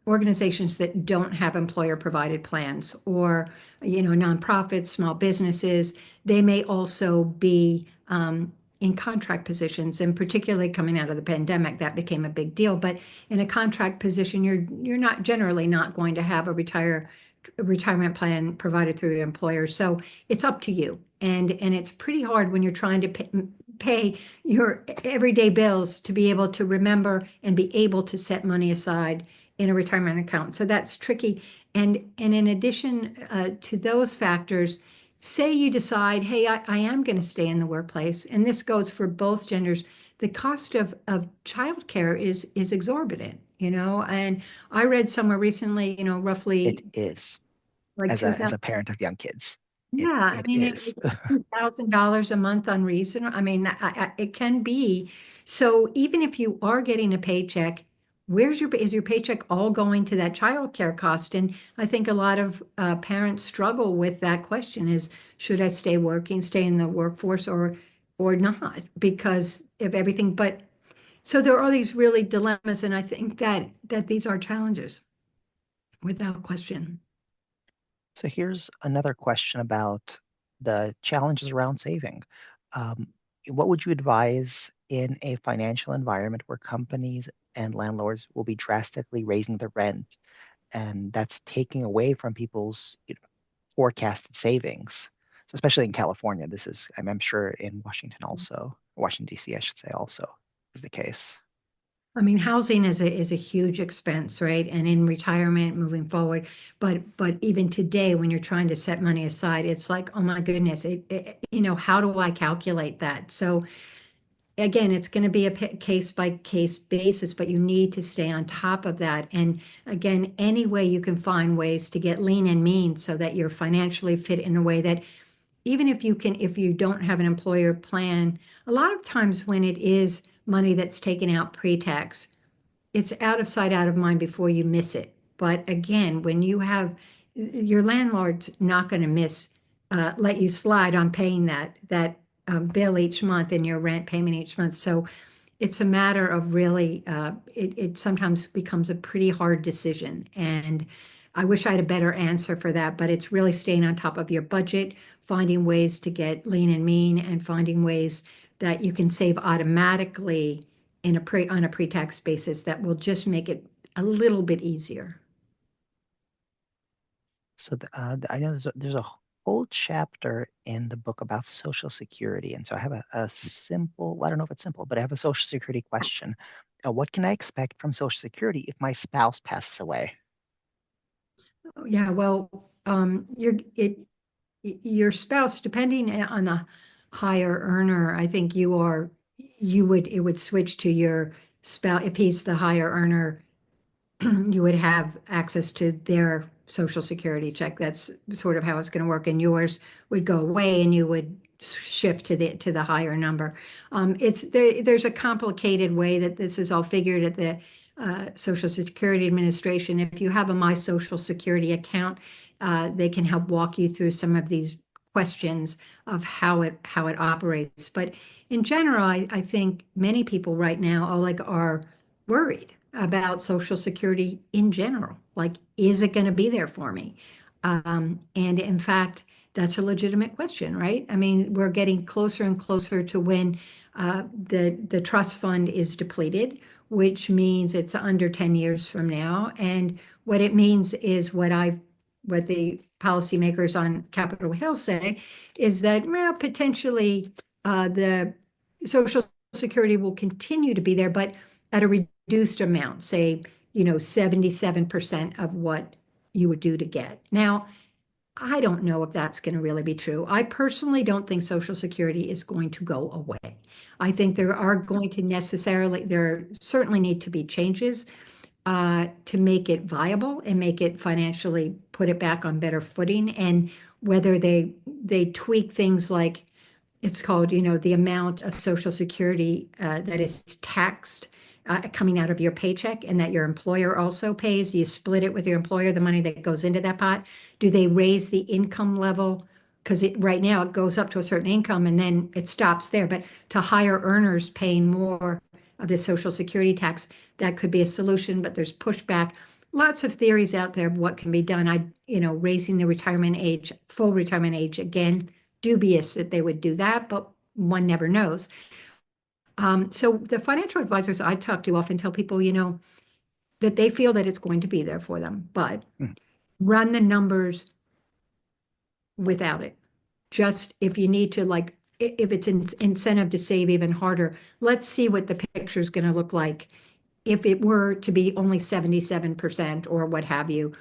organizations that don't have employer provided plans, or nonprofits, small businesses. They may also be in contract positions, and particularly coming out of the pandemic, that became a big deal. But in a contract position, you're not generally not going to have a retirement plan provided through your employer. So it's up to you. And it's pretty hard when you're trying to pay your everyday bills to be able to remember and be able to set money aside in a retirement account. So that's tricky. And in addition to those factors, say you decide, hey, I am going to stay in the workplace, and this goes for both genders. The cost of childcare is exorbitant, and I read somewhere recently, It roughly is like as 2000. a parent of young kids. Yeah, I It mean, is. it's $2,000 a month unreasonable. I mean, it can be. So even if you are getting a paycheck, is your paycheck all going to that childcare cost? And I think a lot of parents struggle with that question: is should I stay in the workforce, or not, because of everything? But so there are these really dilemmas, and I think that these are challenges, without question. So here's another question about the challenges around saving. Um, what would you advise in a financial environment where companies and landlords will be drastically raising the rent, and that's taking away from people's forecasted savings? So especially in California, this is, I'm sure in Washington also, Washington D.C., I should say, also is the case. I mean, housing is a huge expense, right? And in retirement moving forward, but even today, when you're trying to set money aside, it's like, oh my goodness, how do I calculate that? So again, it's going to be a case by case basis, but you need to stay on top of that. And again, any way you can find ways to get lean and mean so that you're financially fit in a way that even if you don't have an employer plan, a lot of times when it is money that's taken out pre-tax, it's out of sight, out of mind before you miss it. But again, when you have your landlord's not going to let you slide on paying that bill each month and your rent payment each month. So it's a matter of really, it sometimes becomes a pretty hard decision. And I wish I had a better answer for that, but it's really staying on top of your budget, finding ways to get lean and mean, and finding ways that you can save automatically on a pre-tax basis that will just make it a little bit easier. So I know there's a whole chapter in the book about Social Security. And so I have a simple, well, I don't know if it's simple, but I have a Social Security question. What can I expect from Social Security if my spouse passes away? Yeah, well, your spouse, depending on the higher earner, I think it would switch to your spouse. If he's the higher earner, you would have access to their social security check. That's sort of how it's going to work. And yours would go away and you would shift to the higher number. There's a complicated way that this is all figured at the Social Security Administration. If you have a My Social Security account, they can help walk you through some of these questions of how it operates. But in general, I think many people right now are worried about Social Security in general. Like, is it going to be there for me? And in fact, that's a legitimate question, right? I mean, we're getting closer and closer to when the trust fund is depleted, which means it's under 10 years from now. And what it means is what the policymakers on Capitol Hill say is that, well, potentially the Social Security will continue to be there, but at a reduced amount, say, 77% of what you would do to get. Now, I don't know if that's going to really be true. I personally don't think Social Security is going to go away. I think there certainly need to be changes to make it viable and make it financially, put it back on better footing. And whether they tweak things like it's called, the amount of Social Security that is taxed coming out of your paycheck and that your employer also pays. Do you split it with your employer, the money that goes into that pot? Do they raise the income level? Because right now it goes up to a certain income and then it stops there. But to higher earners paying more of the Social Security tax, that could be a solution, but there's pushback. Lots of theories out there of what can be done. Raising the full retirement age, again, dubious that they would do that, but one never knows. So the financial advisors I talk to often tell people, that they feel that it's going to be there for them, but Hmm. run the numbers without it. Just if you need to, like, if it's an incentive to save even harder, let's see what the picture is going to look like if it were to be only 77% or what have you.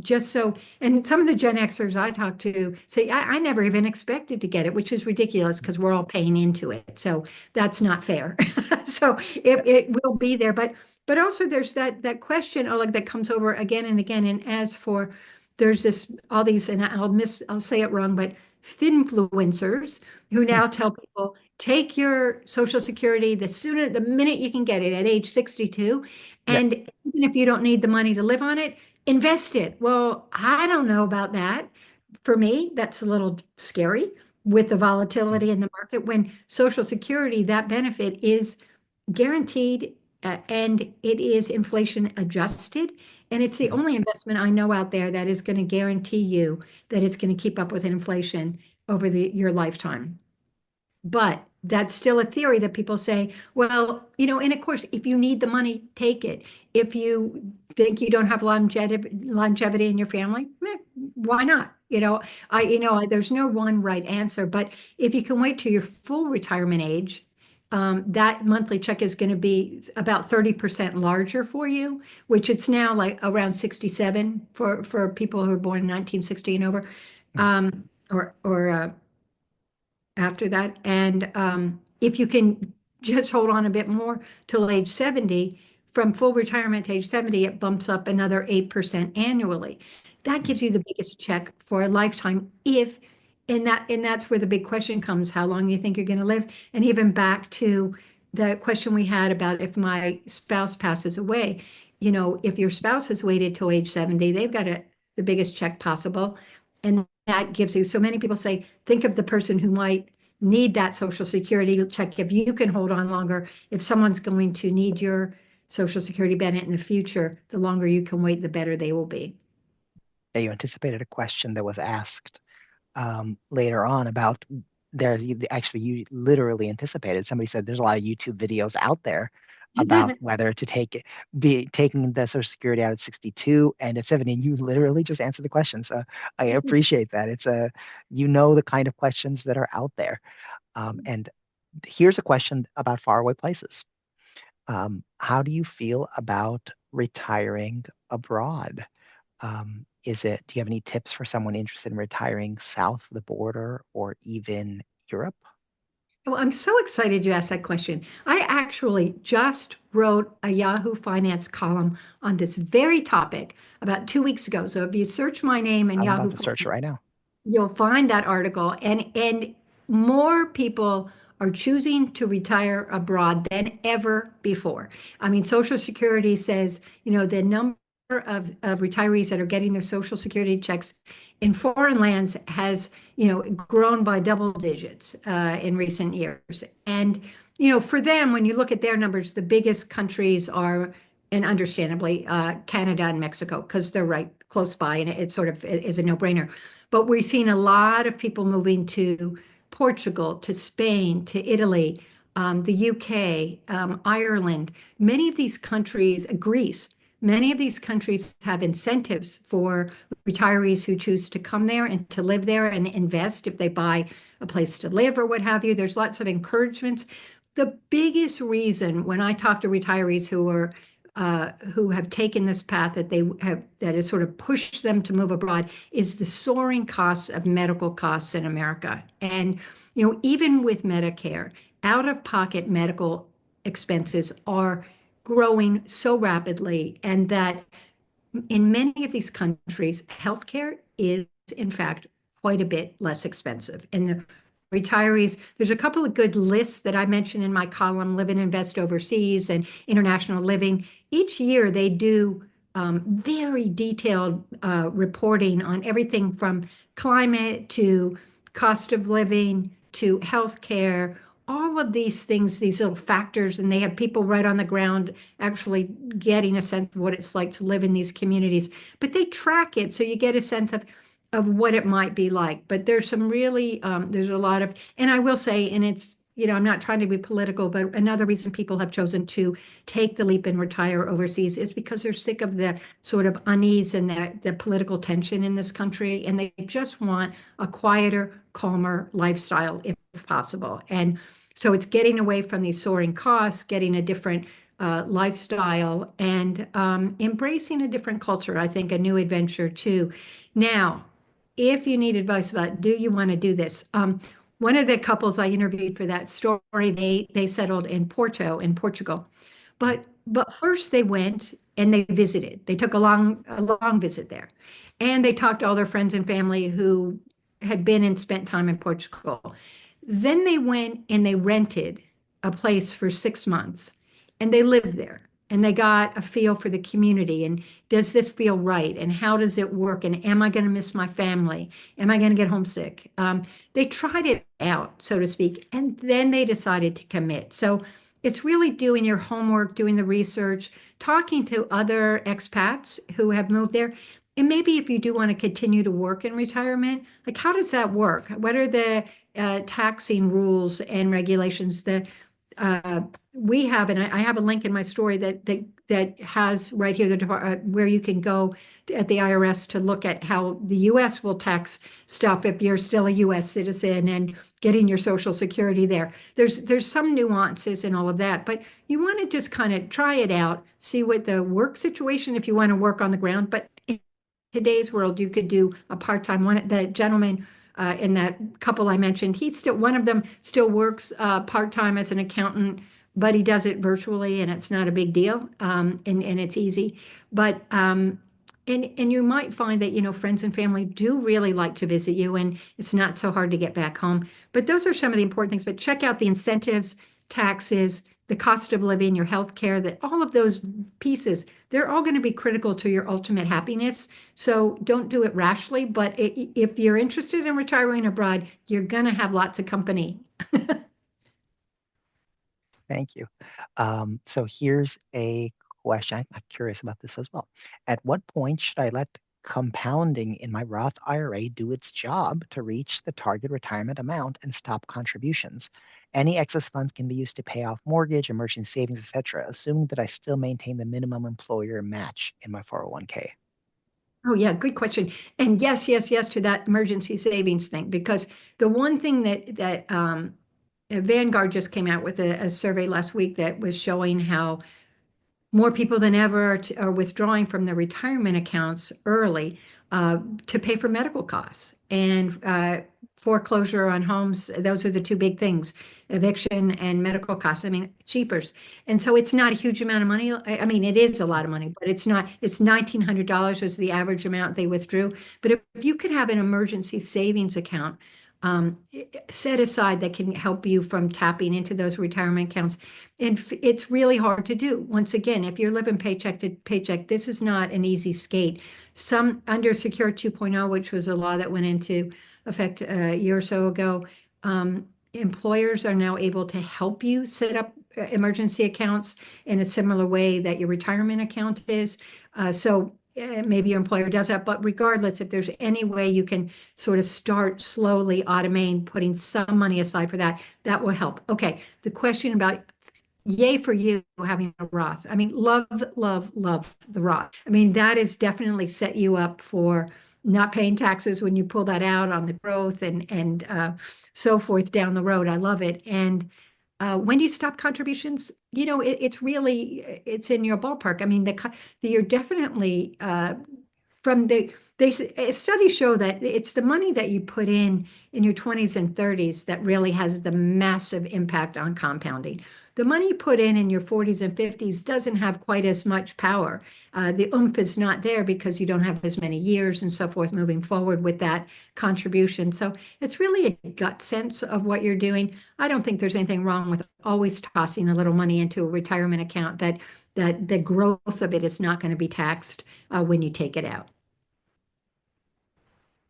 Just so, and some of the Gen Xers I talk to say, I never even expected to get it, which is ridiculous because we're all paying into it. So that's not fair. So it will be there, but also there's that question, like that comes over again and again. And as for there's all these, and I'll say it wrong, but finfluencers who now tell people take your Social Security the minute you can get it at age 62. Yeah. And even if you don't need the money to live on it, invest it. Well, I don't know about that. For me, that's a little scary with the Mm. volatility in the market when Social Security, that benefit is guaranteed and it is inflation adjusted. And it's the Mhm. only investment I know out there that is going to guarantee you that it's going to keep up with inflation over your lifetime. But that's still a theory that people say, well, and of course, if you need the money, take it. If you think you don't have longevity in your family, why not? There's no one right answer, but if you can wait till your full retirement age, that monthly check is going to be about 30% larger for you, which it's now like around 67 for people who are born in 1960 and over, Mhm. or after that. And if you can just hold on a bit more till age 70, from full retirement to age 70, it bumps up another 8% annually. That Mhm. gives you the biggest check for a lifetime if and that's where the big question comes, how long do you think you're going to live? And even back to the question we had about if my spouse passes away, if your spouse has waited till age 70, they've got the biggest check possible. And that gives you, so many people say, think of the person who might need that Social Security check. If you can hold on longer, if someone's going to need your Social Security benefit in the future, the longer you can wait, the better they will be. Yeah, you anticipated a question that was asked later on about there. Actually, you literally anticipated. Somebody said there's a lot of YouTube videos out there about whether to be taking the Social Security out at 62 and at 70. And you literally just answered the question. So I appreciate that. The kind of questions that are out there. And here's a question about faraway places. How do you feel about retiring abroad? Do you have any tips for someone interested in retiring south of the border or even Europe? Well, I'm so excited you asked that question. I actually just wrote a Yahoo Finance column on this very topic about 2 weeks ago. So if you search my name in I'm about Yahoo to search it Finance, right now. you'll find that article, and more people are choosing to retire abroad than ever before. I mean, Social Security says, the number of retirees that are getting their Social Security checks in foreign lands has, grown by double digits in recent years. And, for them, when you look at their numbers, the biggest countries are, and understandably, Canada and Mexico, because they're right close by, and it sort of is a no-brainer. But we've seen a lot of people moving to Portugal, to Spain, to Italy, the UK, Ireland. Many of these countries, Greece, many of these countries have incentives for retirees who choose to come there and to live there and invest if they buy a place to live or what have you. There's lots of encouragements. The biggest reason when I talk to retirees who have taken this path that has sort of pushed them to move abroad is the soaring costs of medical costs in America. And, even with Medicare, out-of-pocket medical expenses are growing so rapidly, and that in many of these countries, healthcare is, in fact, quite a bit less expensive. And the retirees, there's a couple of good lists that I mentioned in my column, Live and Invest Overseas and International Living. Each year they do very detailed reporting on everything from climate to cost of living to healthcare, all of these things, these little factors, and they have people right on the ground actually getting a sense of what it's like to live in these communities. But they track it, so you get a sense of what it might be like. But there's some really there's a lot of, and I will say, and it's, I'm not trying to be political, but another reason people have chosen to take the leap and retire overseas is because they're sick of the sort of unease and the political tension in this country, and they just want a quieter, calmer lifestyle if possible. And so it's getting away from these soaring costs, getting a different lifestyle, and embracing a different culture. I think a new adventure too. Now, if you need advice about do you want to do this, one of the couples I interviewed for that story, they settled in Porto in Portugal, but first they went and they visited. They took a long visit there, and they talked to all their friends and family who had been and spent time in Portugal. Then they went and they rented a place for 6 months, and they lived there, and they got a feel for the community, and does this feel right, and how does it work, and am I going to miss my family, am I going to get homesick? They tried it out, so to speak, and then they decided to commit. So it's really doing your homework, doing the research, talking to other expats who have moved there. And maybe if you do want to continue to work in retirement, like how does that work? What are the taxing rules and regulations that uh, we have? And I have a link in my story that has right here where you can go at the IRS to look at how the U.S. will tax stuff if you're still a U.S. citizen and getting your Social Security there. There's some nuances in all of that, but you want to just kind of try it out, see what the work situation, if you want to work on the ground. But in today's world, you could do a part-time one. The gentleman in that couple I mentioned, one of them still works part-time as an accountant, but he does it virtually, and it's not a big deal, and it's easy. But And you might find that, friends and family do really like to visit you, and it's not so hard to get back home. But those are some of the important things. But check out the incentives, taxes, the cost of living, your health care, that all of those pieces, they're all going to be critical to your ultimate happiness. So don't do it rashly. But if you're interested in retiring abroad, you're going to have lots of company. Thank you. So here's a question. I'm curious about this as well. At what point should I let compounding in my Roth IRA do its job to reach the target retirement amount and stop contributions? Any excess funds can be used to pay off mortgage, emergency savings, etc., assuming that I still maintain the minimum employer match in my 401k. Oh, yeah, good question. And yes, yes, yes to that emergency savings thing, because the one thing that Vanguard just came out with a survey last week that was showing how more people than ever are withdrawing from their retirement accounts early uh, to pay for medical costs and foreclosure on homes. Those are the two big things, eviction and medical costs. I mean, cheapers. And so it's not a huge amount of money. I mean, it is a lot of money, but it's not, it's $1,900 was the average amount they withdrew. But if you could have an emergency savings account, um, set aside that can help you from tapping into those retirement accounts, and it's really hard to do. Once again, if you're living paycheck to paycheck, this is not an easy skate. Some under Secure 2.0, which was a law that went into effect a year or so ago, employers are now able to help you set up emergency accounts in a similar way that your retirement account is. So maybe your employer does that, but regardless, if there's any way you can sort of start slowly automating, putting some money aside for that, that will help. Okay, the question about yay for you having a Roth. I mean, love, love, love the Roth. I mean, that has definitely set you up for not paying taxes when you pull that out on the growth and so forth down the road. I love it. And when do you stop contributions? It's really it's in your ballpark. I mean, you're definitely from studies show that it's the money that you put in your 20s and 30s that really has the massive impact on compounding. The money you put in your 40s and 50s doesn't have quite as much power. The oomph is not there because you don't have as many years and so forth moving forward with that contribution. So it's really a gut sense of what you're doing. I don't think there's anything wrong with always tossing a little money into a retirement account that the growth of it is not going to be taxed when you take it out.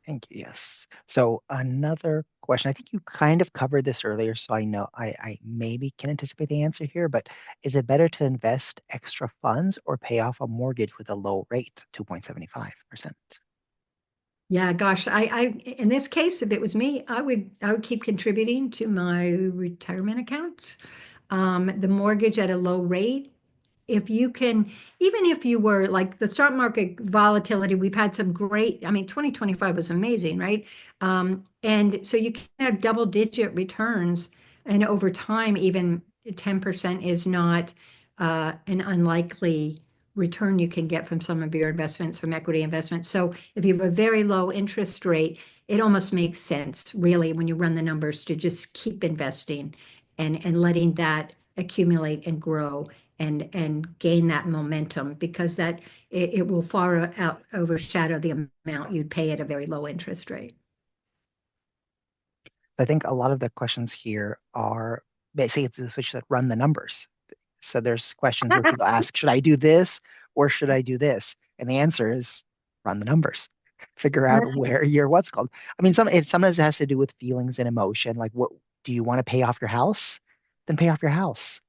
Thank you. Yes. So another question. I think you kind of covered this earlier, so I know I maybe can anticipate the answer here, but is it better to invest extra funds or pay off a mortgage with a low rate, 2.75%? Yeah, gosh, in this case, if it was me, I would keep contributing to my retirement account. The mortgage at a low rate, if you can, even if you were like the stock market volatility, we've had some great, I mean, 2025 was amazing, right? And so you can have double digit returns, and over time, even 10% is not an unlikely return you can get from some of your investments, from equity investments. So if you have a very low interest rate, it almost makes sense, really, when you run the numbers, to just keep investing and letting that accumulate and grow and gain that momentum, because it will far out overshadow the amount you'd pay at a very low interest rate. I think a lot of the questions here are basically the switch that run the numbers. So there's questions where people ask, should I do this or should I do this? And the answer is run the numbers. Figure out where your what's called. I mean, it sometimes has to do with feelings and emotion. Like, what do you want to pay off your house? Then pay off your house.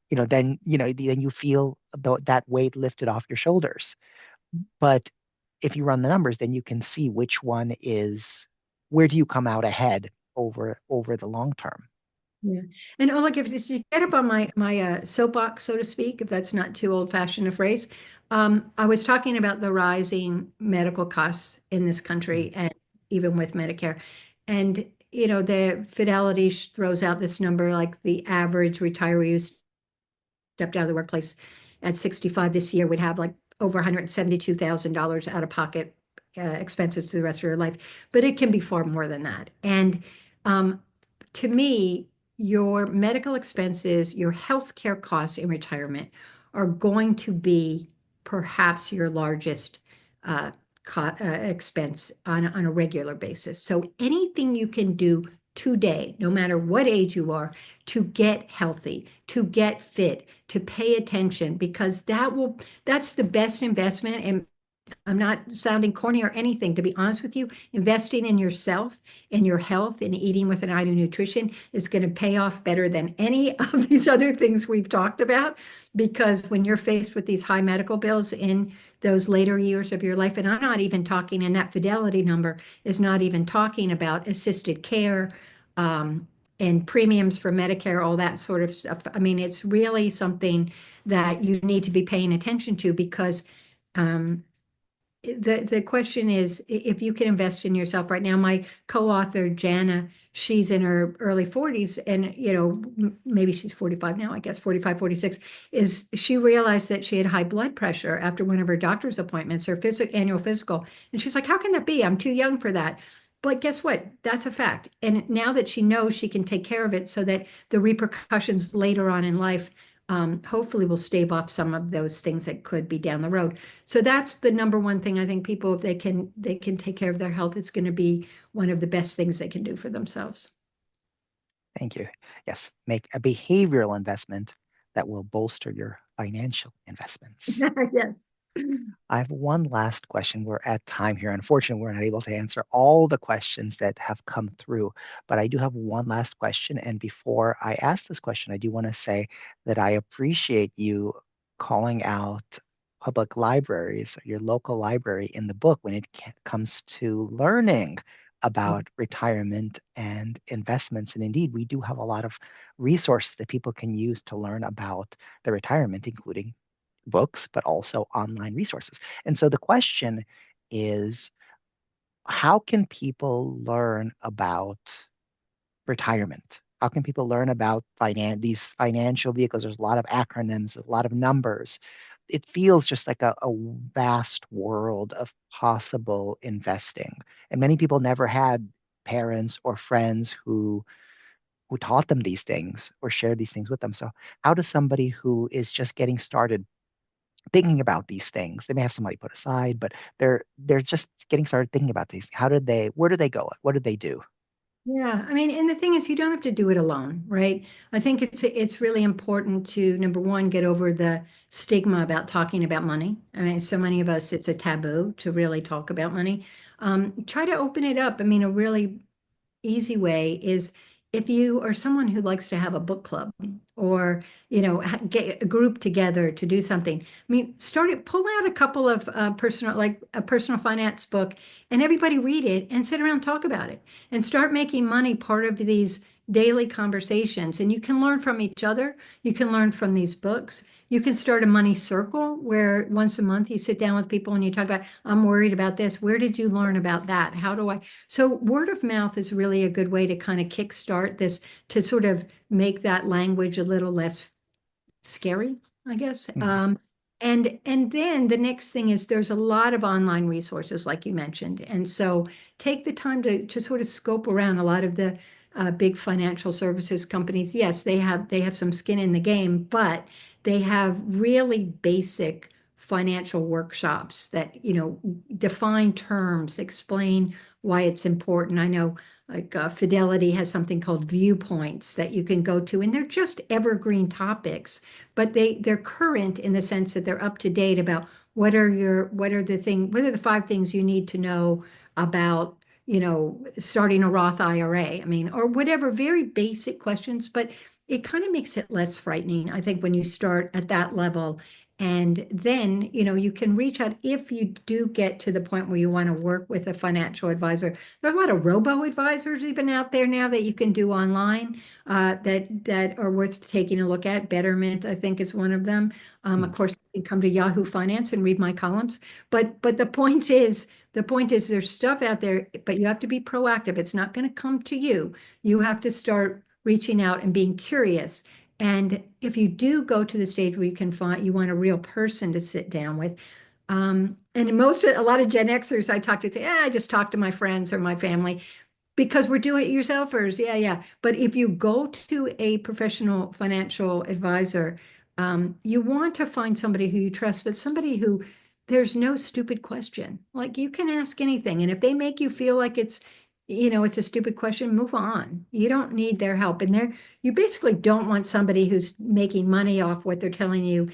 Then you feel that weight lifted off your shoulders. But if you run the numbers, then you can see which one is where do you come out ahead over the long term. Yeah. And oh, look, if you get up on my soapbox, so to speak, if that's not too old-fashioned a phrase, I was talking about the rising medical costs in this Mhm. country, and even with Medicare. And the Fidelity throws out this number, like the average retiree who stepped out of the workplace at 65 this year would have like over $172,000 out of pocket expenses through the rest of your life. But it can be far more than that. And um, to me, your medical expenses, your health care costs in retirement are going to be perhaps your largest uh, expense on a regular basis. So anything you can do today, no matter what age you are, to get healthy, to get fit, to pay attention, because that's the best investment. And I'm not sounding corny or anything. To be honest with you, investing in yourself and your health and eating with an eye to nutrition is going to pay off better than any of these other things we've talked about. Because when you're faced with these high medical bills in those later years of your life, and I'm not even talking, and that fidelity number is not even talking about assisted care, um, and premiums for Medicare, all that sort of stuff. I mean, it's really something that you need to be paying attention to because um, the question is if you can invest in yourself right now. My co-author Jana, she's in her early 40s, and maybe she's 45 now, I guess 45, 46. Is she realized that she had high blood pressure after one of her doctor's appointments, her annual physical, and she's like, how can that be? I'm too young for that. But guess what? That's a fact. And now that she knows, she can take care of it so that the repercussions later on in life hopefully will stave off some of those things that could be down the road. So that's the number one thing I think people, if they can take care of their health, it's going to be one of the best things they can do for themselves. Thank you. Yes, make a behavioral investment that will bolster your financial investments. Yes. I have one last question. We're at time here. Unfortunately, we're not able to answer all the questions that have come through, but I do have one last question. And before I ask this question, I do want to say that I appreciate you calling out public libraries, your local library in the book when it comes to learning about retirement and investments. And indeed, we do have a lot of resources that people can use to learn about their retirement, including books, but also online resources. And so the question is, how can people learn about retirement? How can people learn about these financial vehicles? There's a lot of acronyms, a lot of numbers. It feels just like a vast world of possible investing. And many people never had parents or friends who taught them these things or shared these things with them. So how does somebody who is just getting started thinking about these things. They may have some money put aside, but they're just getting started thinking about these. Where do they go? What do they do? Yeah, I mean, and the thing is, you don't have to do it alone, right? I think it's really important to, number one, get over the stigma about talking about money. I mean, so many of us, it's a taboo to really talk about money. Try to open it up. I mean, a really easy way is if you are someone who likes to have a book club or get a group together to do something. I mean, pull out a couple of like a personal finance book, and everybody read it and sit around and talk about it and start making money part of these daily conversations. And you can learn from each other. You can learn from these books. You can start a money circle where once a month you sit down with people and you talk about, I'm worried about this. Where did you learn about that? How do I? So word of mouth is really a good way to kind of kickstart this, to sort of make that language a little less scary, I guess. Mhm. And then the next thing is there's a lot of online resources, like you mentioned. And so take the time to sort of scope around a lot of the big financial services companies. Yes, they have some skin in the game, but they have really basic financial workshops that, define terms, explain why it's important. I know like Fidelity has something called viewpoints that you can go to, and they're just evergreen topics, but they're current in the sense that they're up to date about what are the five things you need to know about, starting a Roth IRA. I mean, or whatever, very basic questions, but it kind of makes it less frightening, I think, when you start at that level. And then, you can reach out if you do get to the point where you want to work with a financial advisor. There are a lot of robo advisors even out there now that you can do online that are worth taking a look at. Betterment, I think, is one of them. Of Mhm. course, you can come to Yahoo Finance and read my columns. But the point is there's stuff out there, but you have to be proactive. It's not going to come to you. You have to start reaching out and being curious. And if you do go to the stage where you want a real person to sit down with, and a lot of Gen Xers I talk to say, I just talk to my friends or my family because we're do-it-yourselfers. Yeah, yeah. But if you go to a professional financial advisor, you want to find somebody who you trust, but somebody who there's no stupid question. Like you can ask anything. And if they make you feel like it's a stupid question, move on. You don't need their help. And you basically don't want somebody who's making money off what they're telling you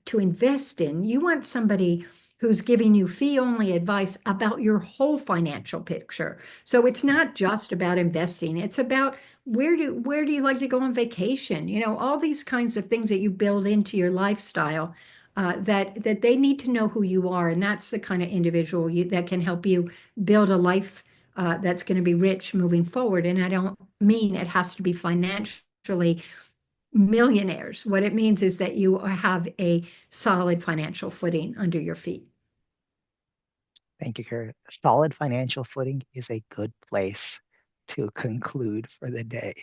to invest in. You want somebody who's giving you fee-only advice about your whole financial picture. So it's not just about investing. It's about where do you like to go on vacation? All these kinds of things that you build into your lifestyle that they need to know who you are, and that's the kind of individual that can help you build a life that's going to be rich moving forward. And I don't mean it has to be financially millionaires. What it means is that you have a solid financial footing under your feet. Thank you, Kerry. Solid financial footing is a good place to conclude for the day.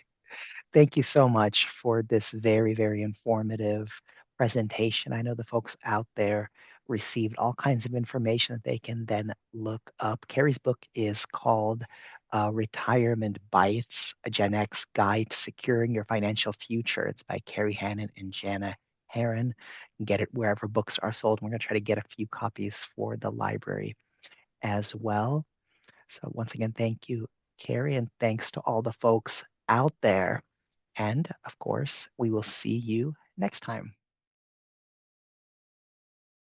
Thank you so much for this very, very informative presentation. I know the folks out there received all kinds of information that they can then look up. Kerry's book is called Retirement Bites, a Gen X Guide to Securing Your Financial Future. It's by Kerry Hannon and Jana Heron. You can get it wherever books are sold. We're going to try to get a few copies for the library as well. So once again, thank you, Kerry, and thanks to all the folks out there. And of course, we will see you next time.